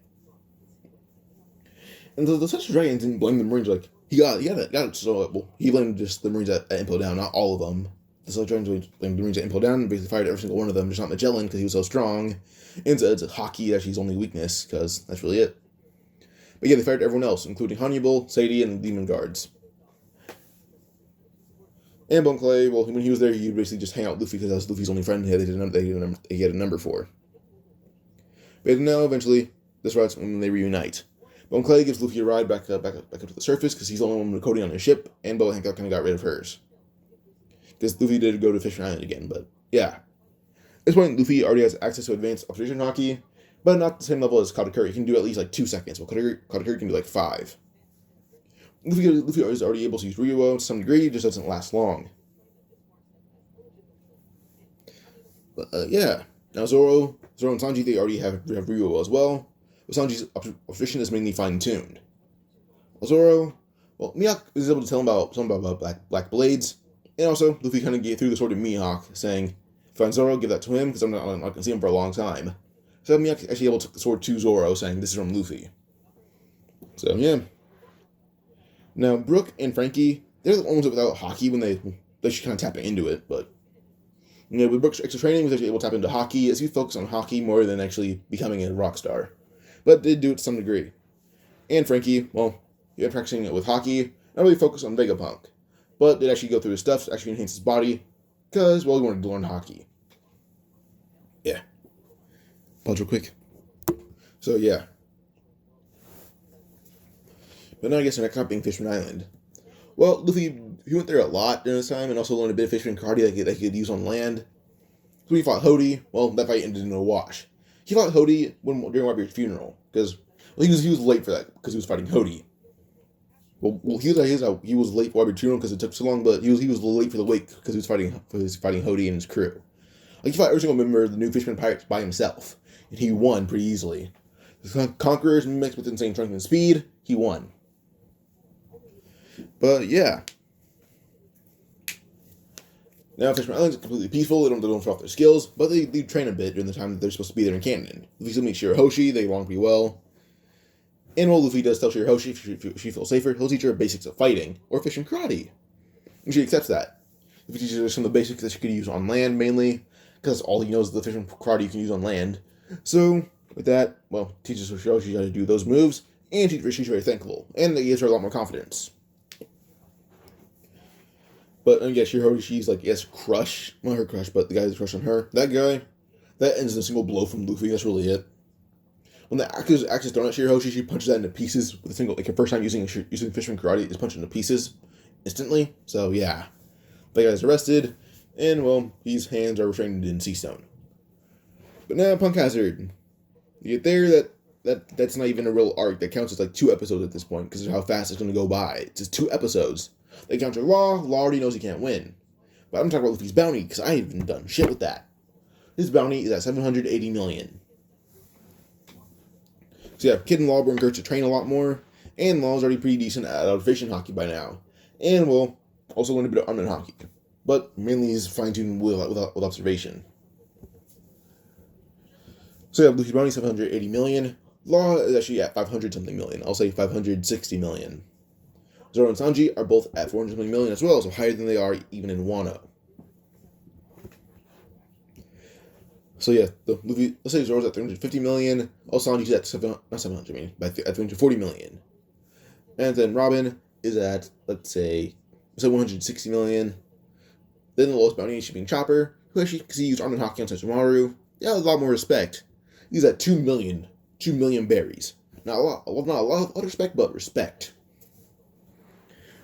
And the Central Dragon didn't blame the Marines, like, he got it, so, well, he blamed just the Marines at Impel Down, not all of them. The Central Dragon blamed the Marines at Impel Down, and basically fired every single one of them, just not Magellan, because he was so strong. And it's Haki, actually his only weakness, because that's really it. But yeah, they fired everyone else, including Hannibal, Sadie, and the Demon Guards. And Bon Clay, well, when he was there, he would basically just hang out with Luffy, because that was Luffy's only friend he had a number for. But now, eventually, this routes when they reunite. Bon Clay gives Luffy a ride back up to the surface, because he's the only one with coding on his ship, and Boa Hancock kind of got rid of hers. Because Luffy did go to Fishman Island again, but yeah. At this point, Luffy already has access to advanced observation Haki, but not the same level as Katakuri. He can do at least like 2 seconds, while Katakuri can do like 5. Luffy is already able to use Ryuo to some degree, it just doesn't last long. But yeah, now Zoro and Sanji, they already have Ryuo as well. But Sanji's observation is mainly fine-tuned. Zoro, well, Mihawk is able to tell him about something about black blades, and also Luffy kind of threw the sword to Mihawk, saying, "Find Zoro, give that to him, because I'm not going to see him for a long time." So Mihawk actually able to take the sword to Zoro, saying, "This is from Luffy." So yeah. Now Brook and Frankie, they're the ones without Haki when they should kind of tap into it, but with Brook's extra training, he was actually able to tap into Haki as he focused on Haki more than actually becoming a rock star, but did do it to some degree. And Frankie, well, he had practicing it with Haki, not really focused on Vegapunk, but did actually go through his stuff to actually enhance his body, because, well, he wanted to learn Haki. Yeah. Pause real quick. So, yeah. But now I guess the next stop being Fishman Island. Well, Luffy, he went there a lot during this time, and also learned a bit of fishing karate that he could use on land. So he fought Hody. Well, that fight ended in a wash. He fought Hody during Whitebeard's funeral, because he was late for that, because he was fighting Hody. Well, he was late for Whitebeard's funeral because it took so long, but he was late for the wake because he was fighting Hody and his crew. Like, he fought every single member of the new Fishman Pirates by himself, and he won pretty easily. The Conquerors mixed with insane strength and speed, he won. But yeah. Now Fishman Island is completely peaceful. They don't show off their skills, but they train a bit during the time that they're supposed to be there in canon. Luffy still meets Shirahoshi. They get along pretty well. And while Luffy does tell Shirahoshi if she feels safer, he'll teach her basics of fighting or fishing karate, and she accepts that. Luffy teaches her some of the basics that she could use on land mainly, because all he knows is the fishing karate you can use on land. So with that, well, teaches Shirahoshi how to do those moves, and she's very thankful, and it gives her a lot more confidence. But yeah, Shirahoshi's like, yes, crush. Not her crush, but the guy that's crush on her. That guy, that ends in a single blow from Luffy. That's really it. When the axe is thrown at Shirahoshi, she punches that into pieces with a single, like her first time using Fishman karate is punched into pieces instantly. So yeah, the guy's arrested, and well, his hands are restrained in sea stone. But now Punk Hazard, you get there, that's not even a real arc. That counts as like 2 episodes at this point because of how fast it's going to go by. It's just 2 episodes. They counter Law already knows he can't win. But I'm talking about Luffy's bounty, because I haven't done shit with that. His bounty is at 780 million. So yeah, Kid and Law were encouraged to train a lot more, and Law's already pretty decent at fishing Haki by now. And will also learn a bit of armament Haki. But mainly he's fine-tuned with observation. So yeah, Luffy's bounty is 780 million. Law is actually at 500-something million. I'll say 560 million. Zoro and Sanji are both at 420 million as well, so higher than they are even in Wano. So yeah, Luffy, let's say Zoro's at 350 million, Sanji's at 340 million. And then Robin is at, let's say 160 million. Then the lowest bounty is being Chopper, who actually, because he used Armin Haki on Sesshomaru, yeah, a lot more respect. He's at 2 million berries. Not a lot of respect, but respect.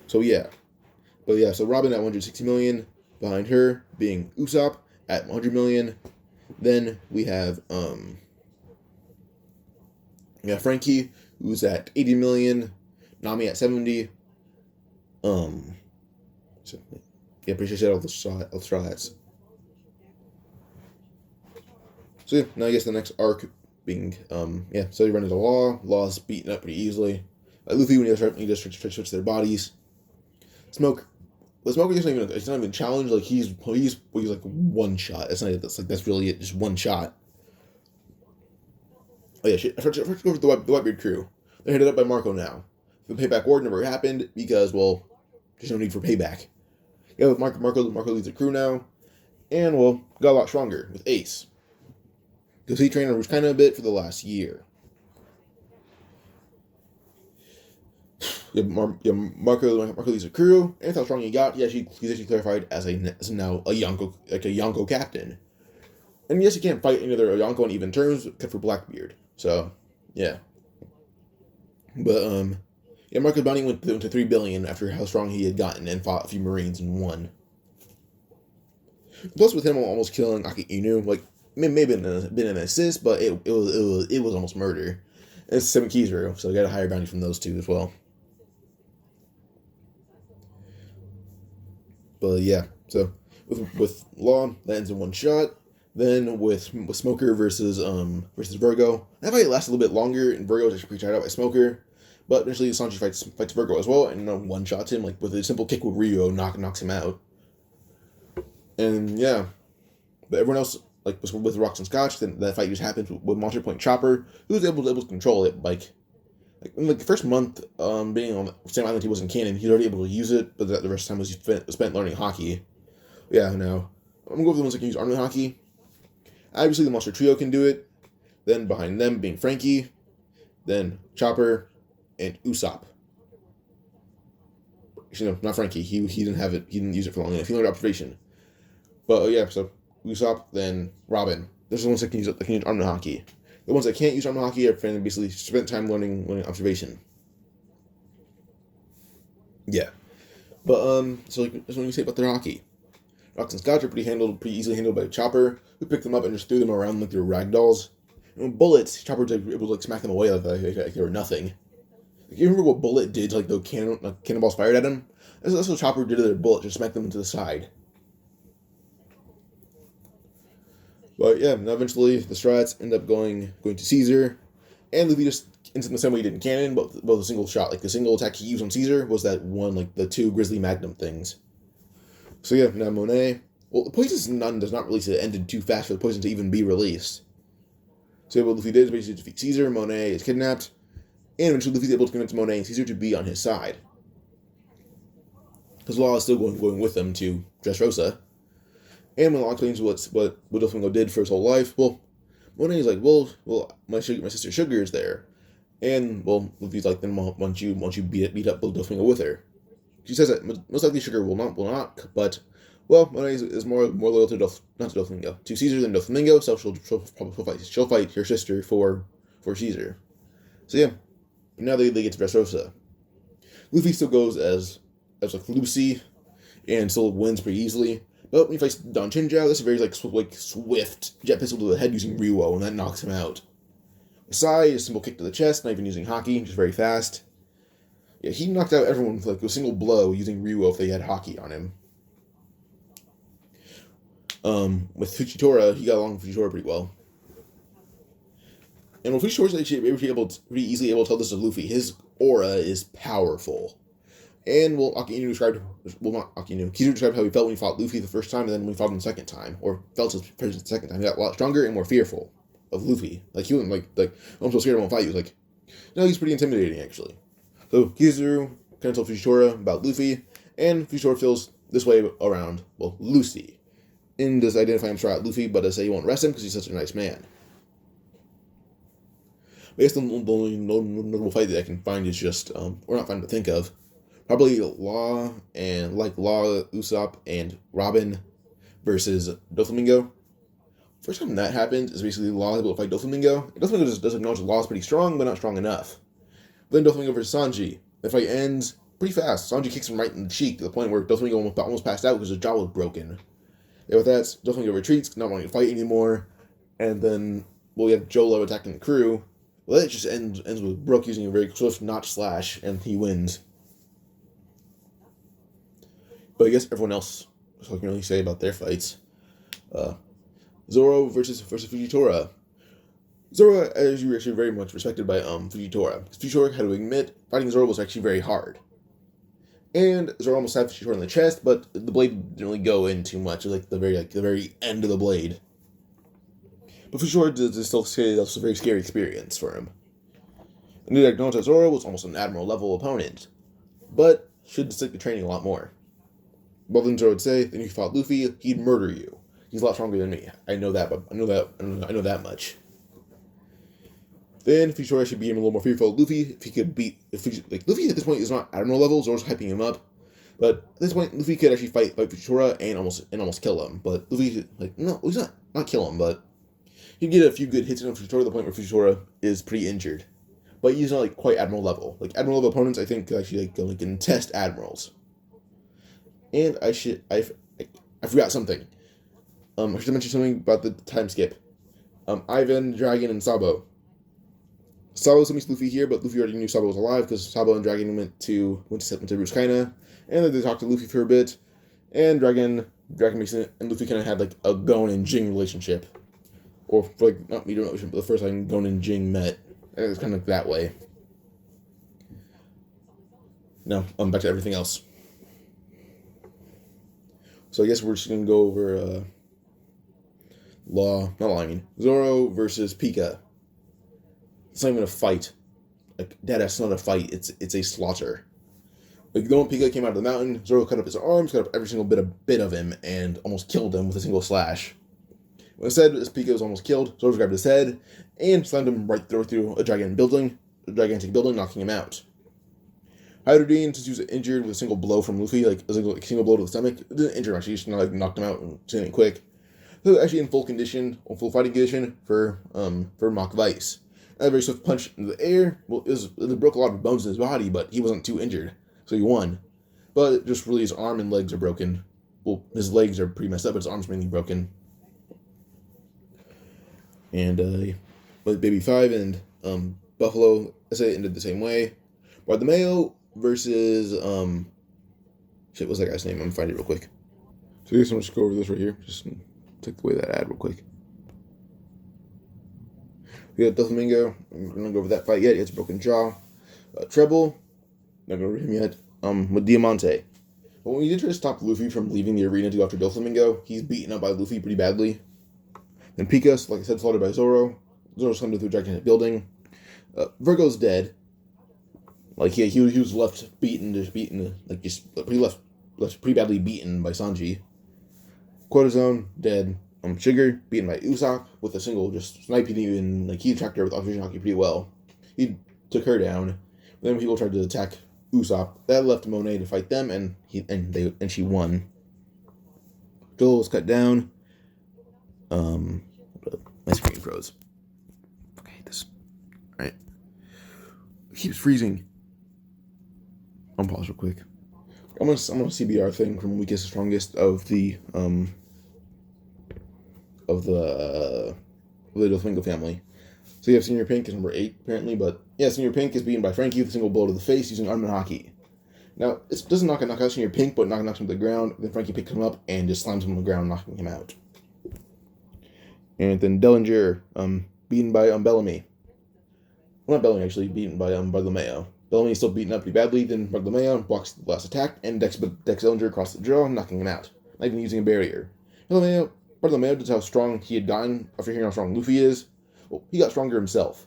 So yeah. But yeah, so Robin at 160 million, behind her being Usopp at 100 million. Then we have Frankie, who's at 80 million, Nami at 70. So, yeah, pretty sure I said all the straw hats. So yeah, now I guess the next arc being so they run into Law's beaten up pretty easily. Luffy when he just switch their bodies. Smoke. The Smoker is not even challenged. Like he's like one shot. That's really it. Just one shot. Oh yeah, shit. First go for the Whitebeard crew. They're headed up by Marco now. The payback war never happened because there's no need for payback. Yeah, with Marco leads the crew now, and got a lot stronger with Ace because he trained Rouge kind of a bit for the last year. Marco leads the crew, and how strong he got, he's actually clarified as now a Yonko captain. And yes, he can't fight any other Yonko on even terms, except for Blackbeard. So, yeah. But, Marco's bounty went to 3 billion after how strong he had gotten and fought a few Marines and won. Plus, with him almost killing Aki Inu, maybe been an assist, but it was almost murder. And it's 7 Kizaru, so I got a higher bounty from those two as well. But yeah, so with Law, that ends in one shot. Then with Smoker versus Virgo, that fight lasted a little bit longer, and Virgo was actually pretty tired out by Smoker. But eventually, Sanji fights Virgo as well, and one shots him like with a simple kick with Rio, knocks him out. And yeah, but everyone else like was with Rocks and Scotch. Then that fight just happened with Monster Point Chopper, who was able to control it. Like in the first month, being on the same island, he wasn't canon. He was already able to use it, but the rest of the time was spent learning Haki. Yeah, now I'm gonna go over the ones that can use Army Haki. Obviously, the Monster Trio can do it. Then behind them being Frankie, then Chopper, and Usopp. Actually, no, not Frankie. He didn't have it. He didn't use it for long enough. He learned observation. But yeah, so Usopp, then Robin. Those are the ones that can use Army Haki. The ones that can't use Army Haki are basically spent time learning observation. Yeah, but so like, that's what you say about their Haki. Rocks and Scotch are pretty easily handled by Chopper, who picked them up and just threw them around like they were ragdolls. And with bullets, Chopper was able to like smack them away like they were nothing. Like, you remember what Bullet did to like the cannonballs fired at him? That's what Chopper did to their Bullet, just smack them into the side. But yeah, now eventually the Strats end up going to Caesar, and Luffy just in the same way he did in canon, but a single shot. Like the single attack he used on Caesar was that one, like the two Grizzly Magnum things. So yeah, now Monet. Well, the Poison's Nun does not release it. It ended too fast for the Poison to even be released. So what Luffy did is basically defeat Caesar. Monet is kidnapped, and eventually Luffy's able to convince Monet and Caesar to be on his side. Because Law is still going with them to Dressrosa. And when Law explains what Doflamingo did for his whole life, well, Monet's like, well, my sister Sugar is there, and well, Luffy's like, then once you beat up Doflamingo with her. She says that most likely Sugar will not, but well, Monet is more loyal to Doflamingo, to Caesar than Doflamingo, so she'll fight her sister for Caesar. So yeah, but now they get to Dressrosa. Luffy still goes as like Lucy, and still wins pretty easily. But when he fights Don Chinjao, that's a very swift jet pistol to the head using Ryuo, and that knocks him out. Sai is a simple kick to the chest, not even using Haki, just very fast. Yeah, he knocked out everyone with a single blow using Ryuo if they had Haki on him. With Fujitora, he got along with Fujitora pretty well. And when Fujitora is pretty easily able to tell this to Luffy, his aura is powerful. And Kizu described how he felt when he fought Luffy the first time, and then when he fought him the second time, or felt his presence the second time, he got a lot stronger and more fearful of Luffy. Like he went I'm so scared I won't fight you. Like, no, he's pretty intimidating actually. So Kizu kind of told Fujitora about Luffy, and Fujitora feels this way around Lucy, and does identify him straight at Luffy, but does say he won't arrest him because he's such a nice man. I guess the only notable fight that I can find is just or not find to think of. Probably Law, Usopp, and Robin versus Doflamingo. First time that happened is basically Law able to fight Doflamingo. Doflamingo just doesn't acknowledge Law is pretty strong, but not strong enough. Then Doflamingo versus Sanji. The fight ends pretty fast. Sanji kicks him right in the cheek to the point where Doflamingo almost passed out because his jaw was broken. And with that, Doflamingo retreats, not wanting to fight anymore. And then we have Jolo attacking the crew. Well, it just ends with Brook using a very swift notch slash, and he wins. But I guess everyone else, that's all I can really say about their fights. Zoro versus Fujitora. Zoro is actually very much respected by Fujitora. Fujitora had to admit fighting Zoro was actually very hard. And Zoro almost had Fujitora in the chest, but the blade didn't really go in too much. It was the very end of the blade. But Fujitora did still say that was a very scary experience for him. And he acknowledged that Zoro was almost an admiral level opponent, but should stick to training a lot more. Both things Zoro would say, then if you fought Luffy, he'd murder you. He's a lot stronger than me. I know that much. Then Fujitora should be a little more fearful of Luffy if he could beat. Luffy at this point is not admiral level, Zoro's hyping him up. But at this point, Luffy could actually fight Fujitora and almost kill him. But Luffy he's not kill him, but he'd get a few good hits on Fujitora to the point where Fujitora is pretty injured. But he's not quite admiral level. Admiral level opponents, I think, actually can test admirals. And I forgot something. I should mention something about the time skip. Ivan, Dragon, and Sabo. Sabo meets Luffy here, but Luffy already knew Sabo was alive because Sabo and Dragon went to Ruskaina, and then they talked to Luffy for a bit. And Dragon makes it, and Luffy kind of had like a Gon and Jing relationship, or for, like not medium relationship, but the first time Gon and Jing met. It was kind of like that way. Now, back to everything else. So I guess we're just gonna go over Zoro versus Pika. It's not even a fight. Like that's not a fight. It's a slaughter. Like when Pika came out of the mountain, Zoro cut up his arms, cut up every single bit of him, and almost killed him with a single slash. When it said as Pika was almost killed, Zoro grabbed his head and slammed him right through a gigantic building, knocking him out. Hydrodine, since he was injured with a single blow from Luffy, like a single blow to the stomach, it didn't injure him actually, just knocked him out and something quick. So actually in full fighting condition for Mach Vice. A very swift punch into the air. Well, it broke a lot of bones in his body, but he wasn't too injured, so he won. But just really his arm and legs are broken. Well, his legs are pretty messed up, but his arm's mainly broken. And but Baby 5 and Buffalo, I say it ended the same way. Bartholomew versus what's that guy's name? I'm gonna find it real quick. So I guess I'm just go over this right here. Just take away that ad real quick. We got Doflamingo. I'm gonna go over that fight yet. It's broken jaw. Treble. Not gonna over him yet. With Diamante. But when we did try to stop Luffy from leaving the arena to go after Doflamingo, he's beaten up by Luffy pretty badly. Then Pika, like I said, slaughtered by Zoro. Zoro slammed him through a gigantic building. Virgo's dead. Like he was left beaten, like just pretty badly beaten by Sanji. Cortisone dead. Sugar beaten by Usopp with a single just sniping you, and like he attacked her with Operation Haki pretty well. He took her down. Then people tried to attack Usopp. That left Monet to fight them, and she won. Joel was cut down. My screen froze. Okay, alright. It keeps freezing. I'll pause real quick. I'm gonna CBR thing from Weakest to Strongest of the Doflamingo family. So you have Senior Pink is number 8 apparently, but yeah, Senior Pink is beaten by Frankie with a single blow to the face using arm and Haki. Now it doesn't knock out Senior Pink, but knocks him to the ground. Then Frankie picks him up and just slams him on the ground, knocking him out. And then Dellinger, beaten by Bellamy. Well, not Bellamy actually, beaten by Bartholomew. Bellamy is still beaten up pretty badly. Then Bartholomew blocks the last attack and decks Dellinger across the jaw, knocking him out. Not even using a barrier. Bartholomew did how strong he had gotten after hearing how strong Luffy is. Well, he got stronger himself.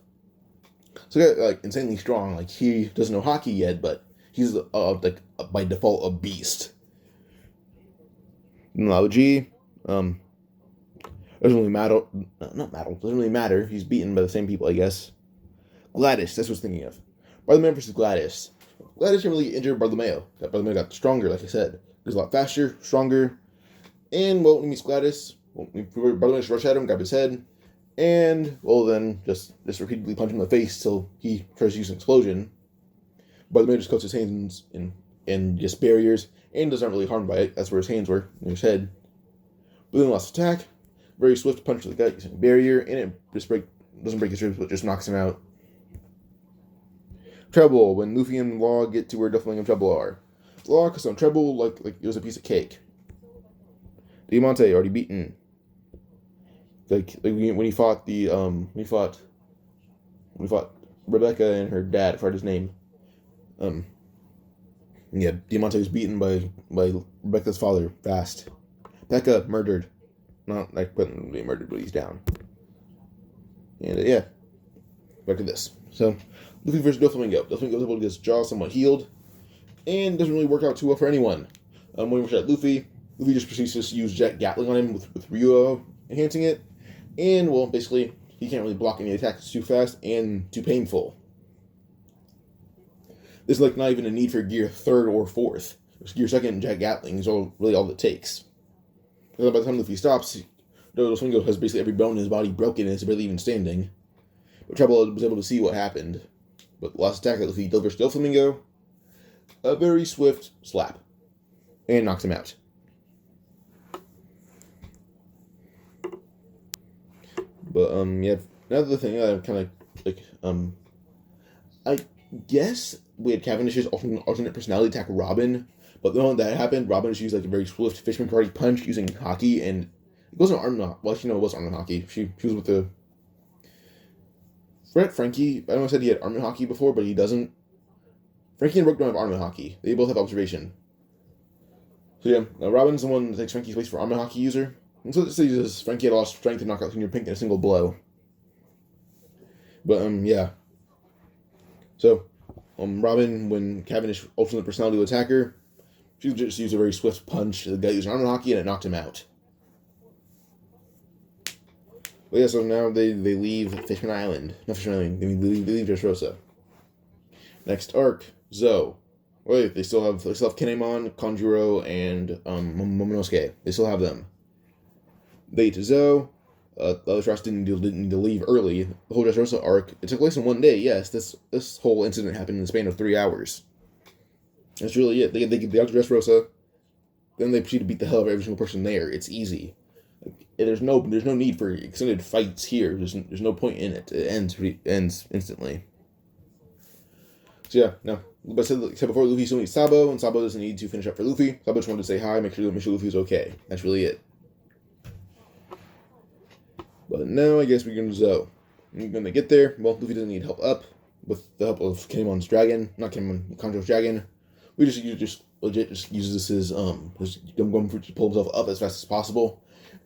So he got like insanely strong. Like he doesn't know Haki yet, but he's by default a beast. Lao G, doesn't really matter. Doesn't really matter. He's beaten by the same people, I guess. Gladys, that's what I was thinking of. Bartholomew versus Gladys. Gladys didn't really injure Bartholomew. Bartholomew got stronger, like I said. He was a lot faster, stronger. And, well, when he meets Gladys, Bartholomew just rush at him, grab his head, and, well, then just repeatedly punch him in the face till he tries to use an explosion. Bartholomew just coats his hands in just barriers, and doesn't really harmed by it. That's where his hands were, in his head. But then last attack, very swift punch to the gut using a barrier, and it just doesn't break his ribs, but just knocks him out. Treble, when Luffy and Law get to where Doflamingo and Treble are. Law, because on Treble, like it was a piece of cake. Diamante already beaten. Like when he fought when he fought Rebecca and her dad, I forgot his name. Yeah, Diamante was beaten by Rebecca's father fast. Becca murdered. Not like really murdered, but he's down. And yeah, back to this. So Luffy versus Doflamingo. Doflamingo was able to get his jaw somewhat healed, and doesn't really work out too well for anyone. When we at Luffy just proceeds to use Jet Gatling on him with Ryuo enhancing it, and well, basically he can't really block any attacks. It's too fast and too painful. There's like not even a need for gear 3rd or 4th. Gear 2nd Jet Gatling is all it takes. By the time Luffy stops, Doflamingo has basically every bone in his body broken and is barely even standing. But Treble was able to see what happened. But the last attack that Luffy delivers to Doflamingo, a very swift slap, and knocks him out. But yeah, another thing that I'm kind of like, I guess we had Cavendish's alternate personality attack Robin, But the moment that happened, Robin just used like a very swift Fishman karate punch using Haki, and it wasn't arm knock. Well, it was arm Haki. She was with the Frankie. I know I said he had arm Haki before, but he doesn't. Frankie and Brooke don't have arm Haki. They both have observation. So yeah, Robin's the one that takes Frankie's place for arm Haki user. And so this uses Frankie had lost strength to knock out Senior Pink in a single blow. But yeah. So Robin, when Cavendish ultimate personality will attack her, she just used a very swift punch. The guy used arm Haki and it knocked him out. But yeah, so now they leave Fishman Island. Not Fishman Island, they leave Dressrosa. Next arc, Zoe. Wait, they still have Kinemon, Konjuro, and Momonosuke. They still have them. They to Zoe. The other Dressrosa didn't need to leave early. The whole Dressrosa arc, it took place in one day. Yes, this whole incident happened in the span of 3 hours. That's really it. They get out to Dressrosa, then they proceed to beat the hell out of every single person there. It's easy. There's no need for extended fights here. There's no point in it. It ends instantly. So yeah, no. But I said before, Luffy still needs Sabo, and Sabo doesn't need to finish up for Luffy. Sabo just wanted to say hi, make sure Luffy's okay. That's really it. But now I guess we're going to Zoe. When they get there, well, Luffy doesn't need help up with the help of Kinemon's dragon, not Kinemon, Kanjo's dragon. We just legit uses this as going to pull himself up as fast as possible.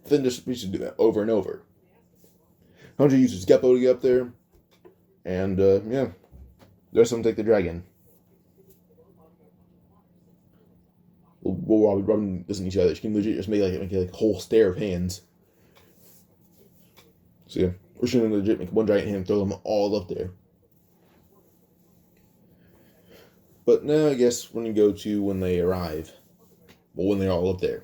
Then we should do that over and over. Kanjo uses Geppo to get up there, and yeah, the rest of them take the dragon. Well, Robin doesn't need each other. She can legit just make a whole stare of hands. So yeah, or she can legit make one giant hand and throw them all up there. But now I guess we're going to go to when they arrive. Well, when they're all up there.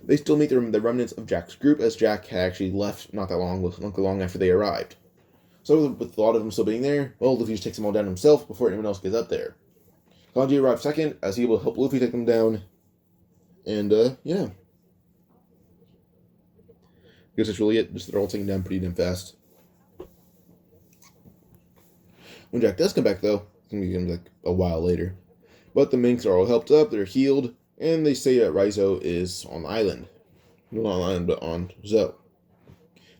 They still meet the remnants of Jack's group, as Jack had actually left not that long after they arrived. So with a lot of them still being there, well, Luffy just takes them all down himself before anyone else gets up there. Kanji arrives second, as he will help Luffy take them down. And yeah. I guess that's really it. Just they're all taken down pretty damn fast. When Jack does come back, though, it's going to be like a while later. But the minks are all helped up, they're healed, and they say that Raizo is on the island. Not on the island, but on Zoe.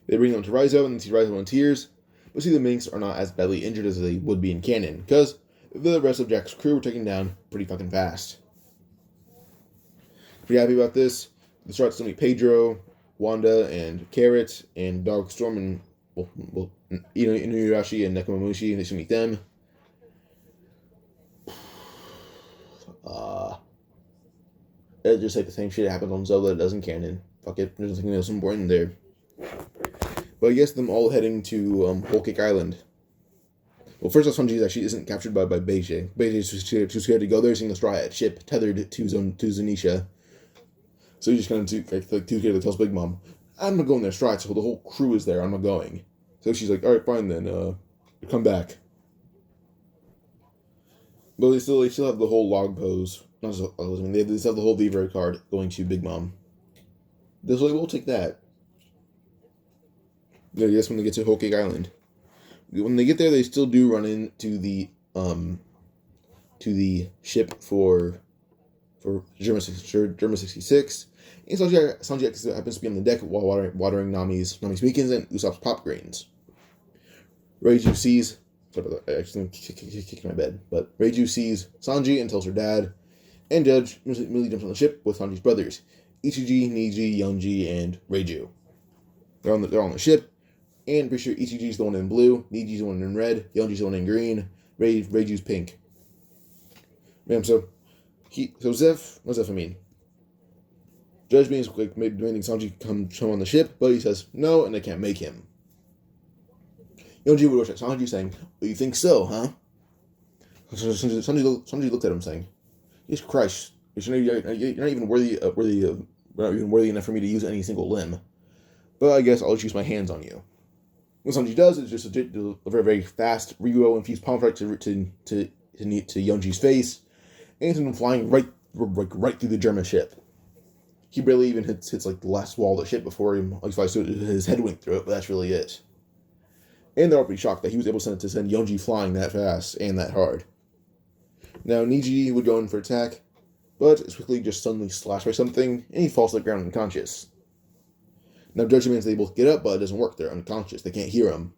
They bring them to Raizo, and they see Raizo in tears, but see the minks are not as badly injured as they would be in canon, because the rest of Jack's crew were taken down pretty fucking fast. Pretty happy about this. The start's going to be Pedro, Wanda, and Carrot, and Dogstorm, and Inuyasha and Nekomamushi, and they should meet them. It's just like the same shit that happens on Zoe that it does in canon. Fuck it, there's nothing else important there. But I guess them all heading to Whole Cake Island. Well, first off, Sanji actually isn't captured by Beijing. Beijing's too scared to go there, seeing the Straw Hat ship tethered to Zanisha. So he's just kind of too scared to tell Big Mom, I'm not going there, Straw Hat, so the whole crew is there, I'm not going. So she's like, alright, fine then, come back. But they still have the whole log pose. Not just pose, I mean, they still have the whole Lever card going to Big Mom. This way, we'll take that. Yeah, I guess when they get to Whole Cake Island. When they get there, they still do run into the ship for Germa 66. And Sanji happens to be on the deck while watering Nami's beacons and Usopp's pop grains. Reiju sees... Sorry about that, I actually kicked my bed. But Reiju sees Sanji and tells her dad, and Judge immediately jumps on the ship with Sanji's brothers, Ichiji, Niji, Yonji, and Reiju. They're on the ship, and pretty sure Ichiji's the one in blue, Niji's the one in red, Yonji's the one in green, Reiju's pink. So Zeph, what's Zeph mean? Judge means demanding Sanji come on the ship, but he says no, and they can't make him. Yonji would rush at Sanji, saying, "Well, you think so, huh?" Sanji looked at him, saying, "Jesus Christ, you're not even worthy enough for me to use any single limb. But I guess I'll just use my hands on you." What Sanji does is just a very, very fast Ryuo-infused palm strike to Yonji's face, and sends him flying right through the German ship. He barely even hits like the last wall of the ship before his head went through it, but that's really it. And they're all pretty shocked that he was able to send Yonji flying that fast and that hard. Now, Niji would go in for attack, but is quickly just suddenly slashed by something, and he falls to the ground unconscious. Now Judge demands they both get up, but it doesn't work. They're unconscious. They can't hear him.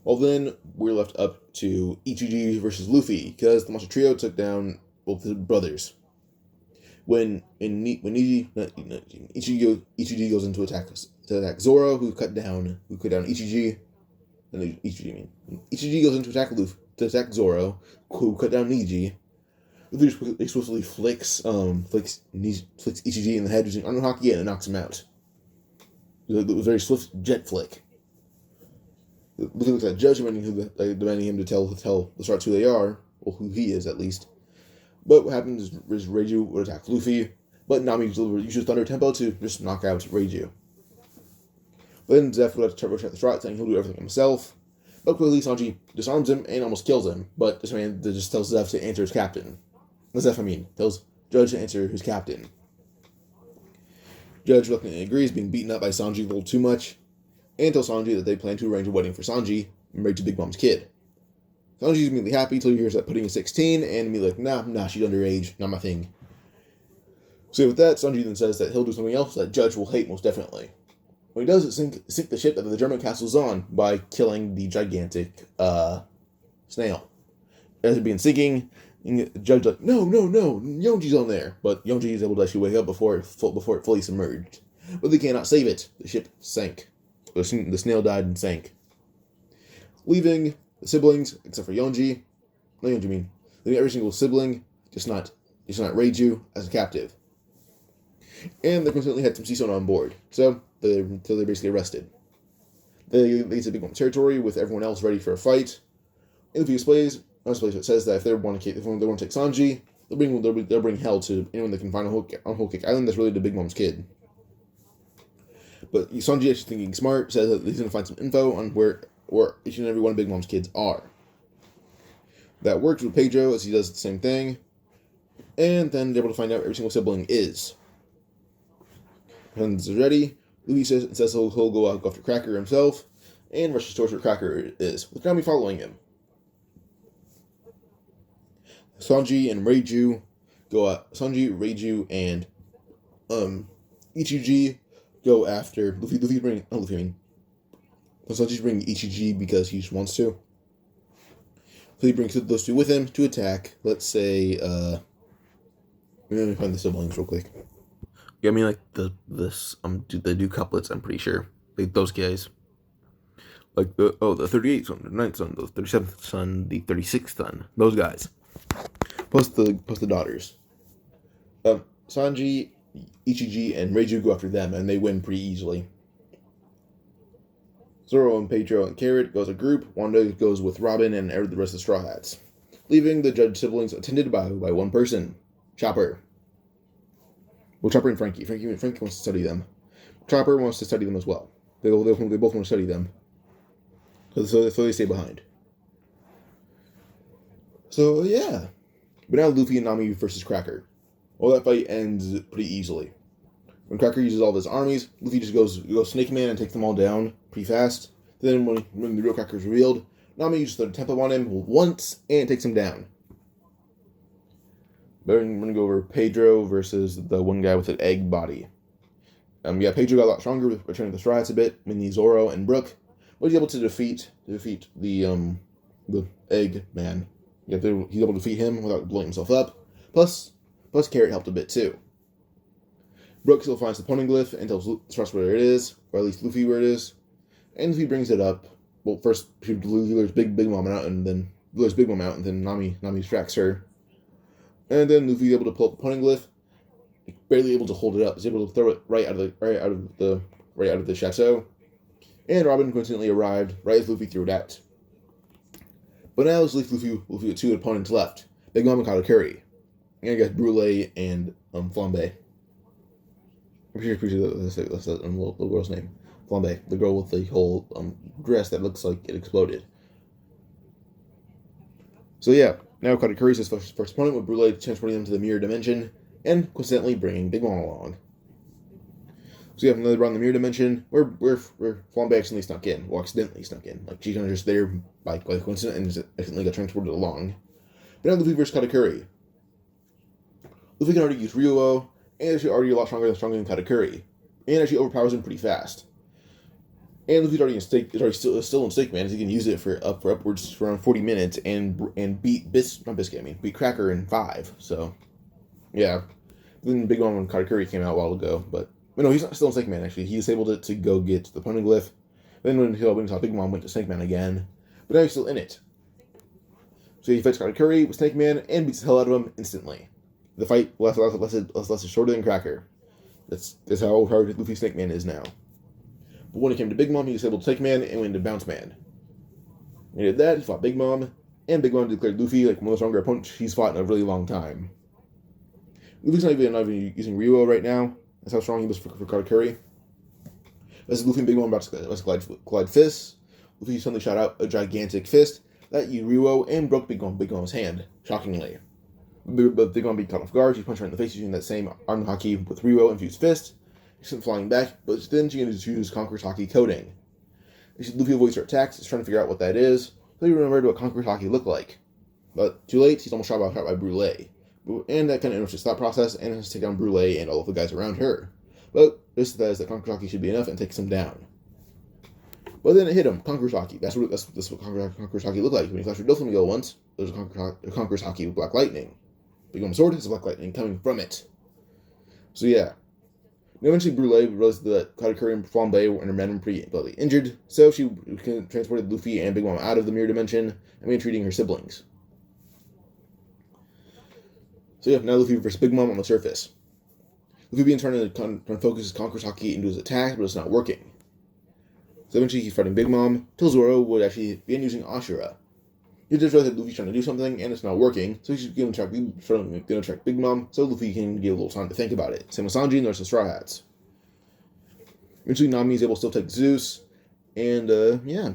Well, then we're left up to Ichiji versus Luffy, because the monster trio took down both the brothers. When Ichiji goes in to attack Zoro, who cut down Ichiji, and Ichiji goes in to attack Zoro, who cut down Niji. Luffy explosively flicks Ichiji in the head using Haki and it knocks him out. It was a very swift jet flick. Luffy looks at Judge, demanding him to tell the Sharks who they are, well, who he is at least. But what happens is Reiju would attack Luffy, but Nami uses Thunder Tempo to just knock out Reiju. Then Zeph would have to turbo check the Sharks, saying he'll do everything himself. But quickly Sanji disarms him and almost kills him, but this man just tells Zeph to answer his captain. Tells Judge to answer his captain. Judge reluctantly agrees, being beaten up by Sanji a little too much, and tells Sanji that they plan to arrange a wedding for Sanji, married to Big Mom's kid. Sanji's immediately happy until he hears that Pudding is 16, and immediately like, nah, she's underage, not my thing. So with that, Sanji then says that he'll do something else that Judge will hate most definitely. What he does is sink the ship that the German castle's on by killing the gigantic snail. As it being sinking, Judge's like, no, Yonji's on there. But Yonji is able to actually wake up before it fully submerged. But they cannot save it. The ship sank. The snail died and sank. Leaving the siblings, except for Yonji. Leaving every single sibling, just not Reiju, as a captive. And they coincidentally had some sea on board. So they're basically arrested. They get to Big Mom territory with everyone else ready for a fight. In the displays, it says that if they want to take Sanji, they'll bring hell to anyone they can find on Whole Cake Island that's really the Big Mom's kid. But Sanji, actually thinking smart, says that he's going to find some info on where each and every one of Big Mom's kids are. That works with Pedro, as he does the same thing. And then they're able to find out where every single sibling is. When this is ready, Luffy says he'll go after Cracker himself, and rushes towards where Cracker is, with Nami following him. Sanji, Reiju, and Ichiji go after Sanji's bringing Ichiji because he just wants to. So he brings those two with him to attack. Let's say, let me find the siblings real quick. Yeah, I mean, like the couplets. I'm pretty sure those guys, like the 38th son, the 9th son, the 37th son, the 36th son. Those guys, plus the daughters. Sanji, Ichiji, and Reiju go after them, and they win pretty easily. Zoro and Pedro and Carrot goes a group. Wanda goes with Robin and the rest of the Straw Hats, leaving the Judge siblings attended by one person, Chopper. Well, Chopper and Frankie. Frankie wants to study them. Chopper wants to study them as well. They both want to study them. So they stay behind. So, yeah. But now Luffy and Nami versus Cracker. Well, that fight ends pretty easily. When Cracker uses all of his armies, Luffy just goes Snake Man and takes them all down pretty fast. Then when the real Cracker is revealed, Nami uses the tempo on him once and takes him down. But I'm going to go over Pedro versus the one guy with an egg body. Pedro got a lot stronger with returning the Straw Hats a bit, mainly Zoro and Brook, but he's able to defeat the egg man. He's able to defeat him without blowing himself up. Plus Carrot helped a bit too. Brook still finds the poneglyph and tells Straws where it is, or at least Luffy where it is. And Luffy brings it up. Well, first he lures Big Mom out, and then Nami distracts her. And then Luffy's able to pull up the poneglyph, barely able to hold it up. He's able to throw it right out of the chateau. And Robin coincidentally arrived right as Luffy threw it out. But now it's Luffy with two opponents left: Big Mom and Katakuri. And I guess Brûlé and Flambe. I'm pretty sure that's the little girl's name. Flambe, the girl with the whole dress that looks like it exploded. So yeah, now Katakuri is his first opponent, with Brûlé transporting them to the mirror dimension, and coincidentally bringing Big Mom along. So you have another round in the mirror dimension, where Flambe accidentally snuck in. Like, she's kind of just there by coincidence, and just accidentally got transported along. But now Luffy versus Katakuri. Luffy can already use Ryuo, and actually already a lot stronger than Katakuri, and actually overpowers him pretty fast. And Luffy's already still in Stake Man, as he can use it for upwards for around 40 minutes and beat beat Cracker in 5. So, yeah. Then Big Mom and Katakuri came out a while ago, but no, he's not still in Snake Man. Actually, he disabled it to go get the Poneglyph. Then when he saw Big Mom, went to Snake Man again, but now he's still in it. So he fights Katakuri with Snake Man and beats the hell out of him instantly. The fight lasted shorter than Cracker. That's how hard Luffy Snake Man is now. But when it came to Big Mom, he disabled Snake Man and went into Bounce Man. When he did that, he fought Big Mom, and Big Mom declared Luffy like one of the stronger opponents he's fought in a really long time. Luffy's not even using Ryuo right now. That's how strong he was for Katakuri. As Luffy and Big Mom about to collide fists, Luffy suddenly shot out a gigantic fist that used Ryuo and broke Big Mom's hand, shockingly. But Big Mom being caught off guard, she punched her in the face using that same arm Haki with Ryuo infused fist. She sent flying back, but then she used Conqueror's Haki coating. Luffy avoids her attacks, is trying to figure out what that is, so he remembered what Conqueror's Haki looked like. But too late, he's almost shot by Brûlé. And that kind of interrupts his thought process and has to take down Brûlé and all of the guys around her. But this says that Conqueror's Haki should be enough and takes him down. But then it hit him, Conqueror's Haki. That's what Conqueror's Haki looked like. When he flashed her Doflamingo once, there was a Conqueror's Haki with Black Lightning. Big Mom's sword has Black Lightning coming from it. So yeah. Eventually Brûlé realized that Katakuri and Flambe and her men were pretty badly injured, so she transported Luffy and Big Mom out of the mirror dimension and began treating her siblings. So yeah, now Luffy versus Big Mom on the surface. Luffy began trying to focus his Conqueror's Haki into his attack, but it's not working. So eventually he's fighting Big Mom, till Zoro would actually begin using Ashura. He just realized that Luffy's trying to do something, and it's not working, so he's going to track Big Mom, so Luffy can get a little time to think about it. Same with Sanji and the rest of the Straw Hats. Eventually Nami is able to still take Zeus, and yeah.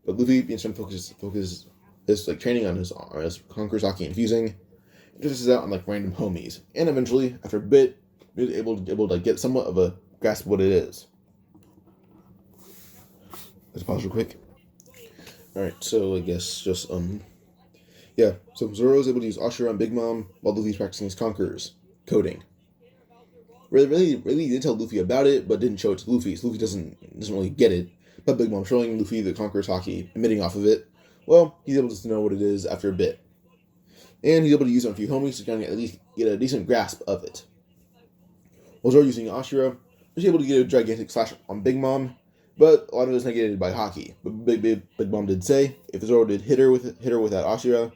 But Luffy begins trying to focus his training on his Conqueror's Haki infusing, and just is out on random homies. And eventually, after a bit, he was able to get somewhat of a grasp of what it is. Let's pause real quick. Alright, so I guess just, yeah. So Zoro is able to use Ashura on Big Mom while Luffy's practicing his Conqueror's coding. Really did tell Luffy about it, but didn't show it to Luffy, so Luffy doesn't really get it. But Big Mom showing Luffy the Conqueror's Haki, emitting off of it, well, he's able to know what it is after a bit. And he's able to use it on a few homies to kind of at least get a decent grasp of it. While Zoro using Ashura, he's able to get a gigantic slash on Big Mom, but a lot of it is negated by Haki. But Big Mom did say, if Zoro did hit her with that Ashura,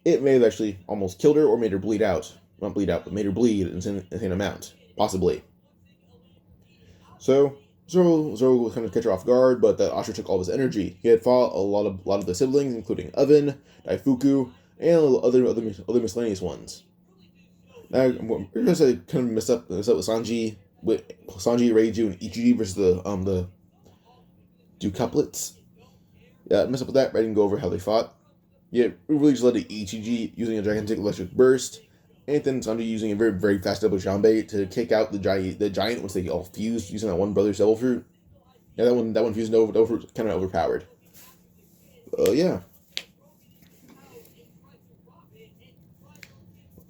it may have actually almost killed her or made her bleed out. Not bleed out, but made her bleed an insane amount. Possibly. So, Zoro was kind of catch her off guard, but that Ashura took all of his energy. He had fought a lot of the siblings, including Oven, Daifuku, and other miscellaneous ones. Now, we're going to kind of mess up with Sanji, Reiju, and Ichiji versus the Ducuplets. Yeah, mess up with that. I didn't go over how they fought. Yeah, we really just led to Ichiji using a gigantic electric burst, and then Sanji using a very, very fast double Jambe to kick out the giant once they all fused using that one brother's devil fruit. Yeah, that one fused devil fruit kind of overpowered. Yeah.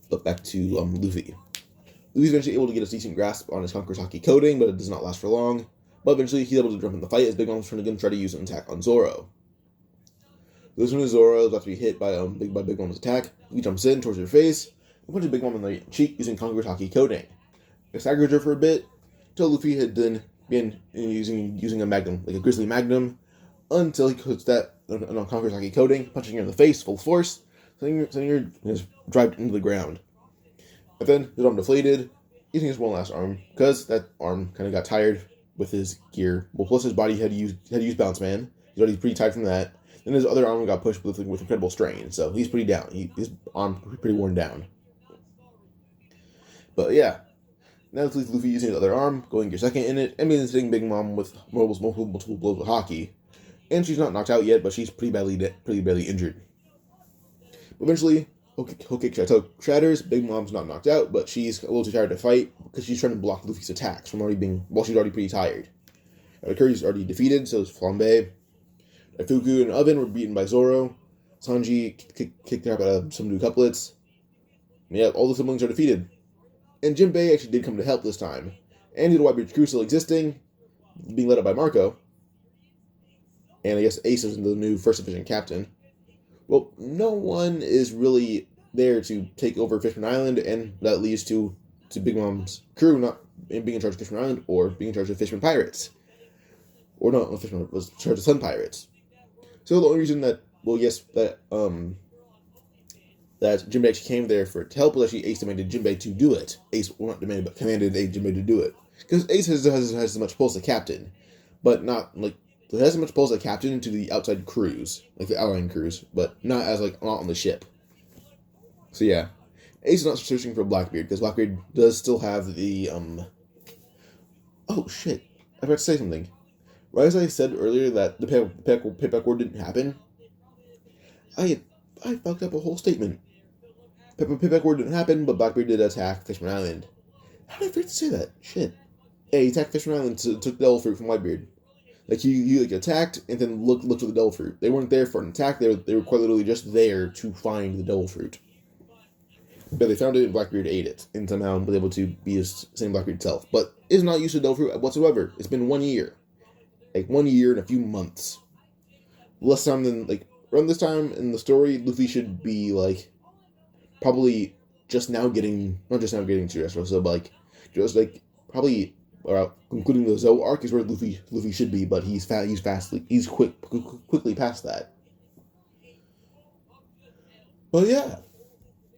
But back to Luffy. Luffy's eventually able to get a decent grasp on his Conqueror's Haki coding, but it does not last for long. But eventually he's able to jump in the fight as Big Mom's trying to try to use an attack on Zoro. This one is Zoro is about to be hit by Big Mom's attack. He jumps in towards her face and punches Big Mom in the cheek using Conqueror's Haki coding. It staggered her for a bit, until Luffy had then been using a magnum, like a grizzly magnum, until he puts that on Conqueror's Haki coding, punching her in the face full force, sending her drive into the ground. And then his arm deflated, using his one last arm, because that arm kind of got tired with his gear. Well, plus his body had used Bounce Man. He's already pretty tired from that. Then his other arm got pushed with incredible strain, so he's pretty down. His arm pretty worn down. But yeah, now it's Luffy using his other arm, going gear second in it, and begins hitting Big Mom with multiple blows with Haki. And she's not knocked out yet, but she's pretty badly injured. Eventually, Whole Cake Chateau shatters. Big Mom's not knocked out, but she's a little too tired to fight because she's trying to block Luffy's attacks from she's already pretty tired. Curry's already defeated, so is Flambe. Fuku and Oven were beaten by Zoro. Sanji kicked her out of some new couplets. Yeah, all the siblings are defeated. And Jinbei actually did come to help this time. And the Whitebeard's crew still existing, being led up by Marco. And I guess Ace is the new first division captain. Well, no one is really there to take over Fishman Island, and that leads to Big Mom's crew not being in charge of Fishman Island or being in charge of Fishman Pirates. Or not Fishman, was in charge of Sun Pirates. So the only reason that, that Jinbei actually came there to help was actually Ace demanded Jinbei to do it. Ace, well, not demanded, but commanded Jinbei to do it. Because Ace has as much pull as a captain, but not, like, it has as much pull as a captain to the outside crews, like the outlying crews, but not as, like, not on the ship. So yeah, Ace is not searching for Blackbeard, because Blackbeard does still have the, oh shit, I forgot to say something. Right as I said earlier that the payback war didn't happen, I fucked up a whole statement. Payback war didn't happen, but Blackbeard did attack Fishman Island. How did I forget to say that? Shit. Yeah, he attacked Fishman Island, took the devil fruit from Whitebeard. Like, he attacked, and then looked for the devil fruit. They weren't there for an attack, they were quite literally just there to find the devil fruit. But they found it, and Blackbeard ate it, and somehow was able to be the same Blackbeard itself. But is not used to devil fruit whatsoever. It's been 1 year. Like, 1 year and a few months. Less time than, like, around this time in the story, Luffy should be, like, probably just now getting, not just now getting to Dressrosa, but, like, just, like, probably, concluding the Zou arc is where Luffy should be, but he's quickly past that. But yeah.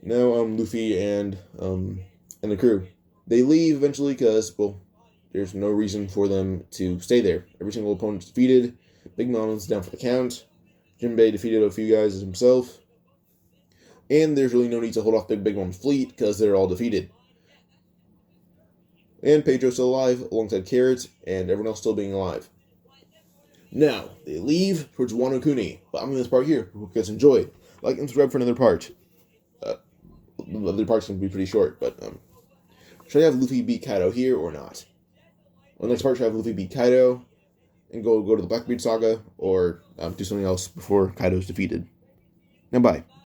Now, Luffy and the crew, they leave eventually because, well, there's no reason for them to stay there. Every single opponent's defeated. Big Mom's down for the count. Jinbei defeated a few guys himself. And there's really no need to hold off Big Mom's fleet because they're all defeated. And Pedro's still alive, alongside Carrot, and everyone else still being alive. Now, they leave towards Wano Kuni. But I'm in this part here. Hope you guys enjoyed. Like and subscribe for another part. The other part's going to be pretty short, but should I have Luffy beat Kaido here or not? Well, next part, should I have Luffy beat Kaido and go to the Blackbeard Saga, or do something else before Kaido's defeated? Now, bye.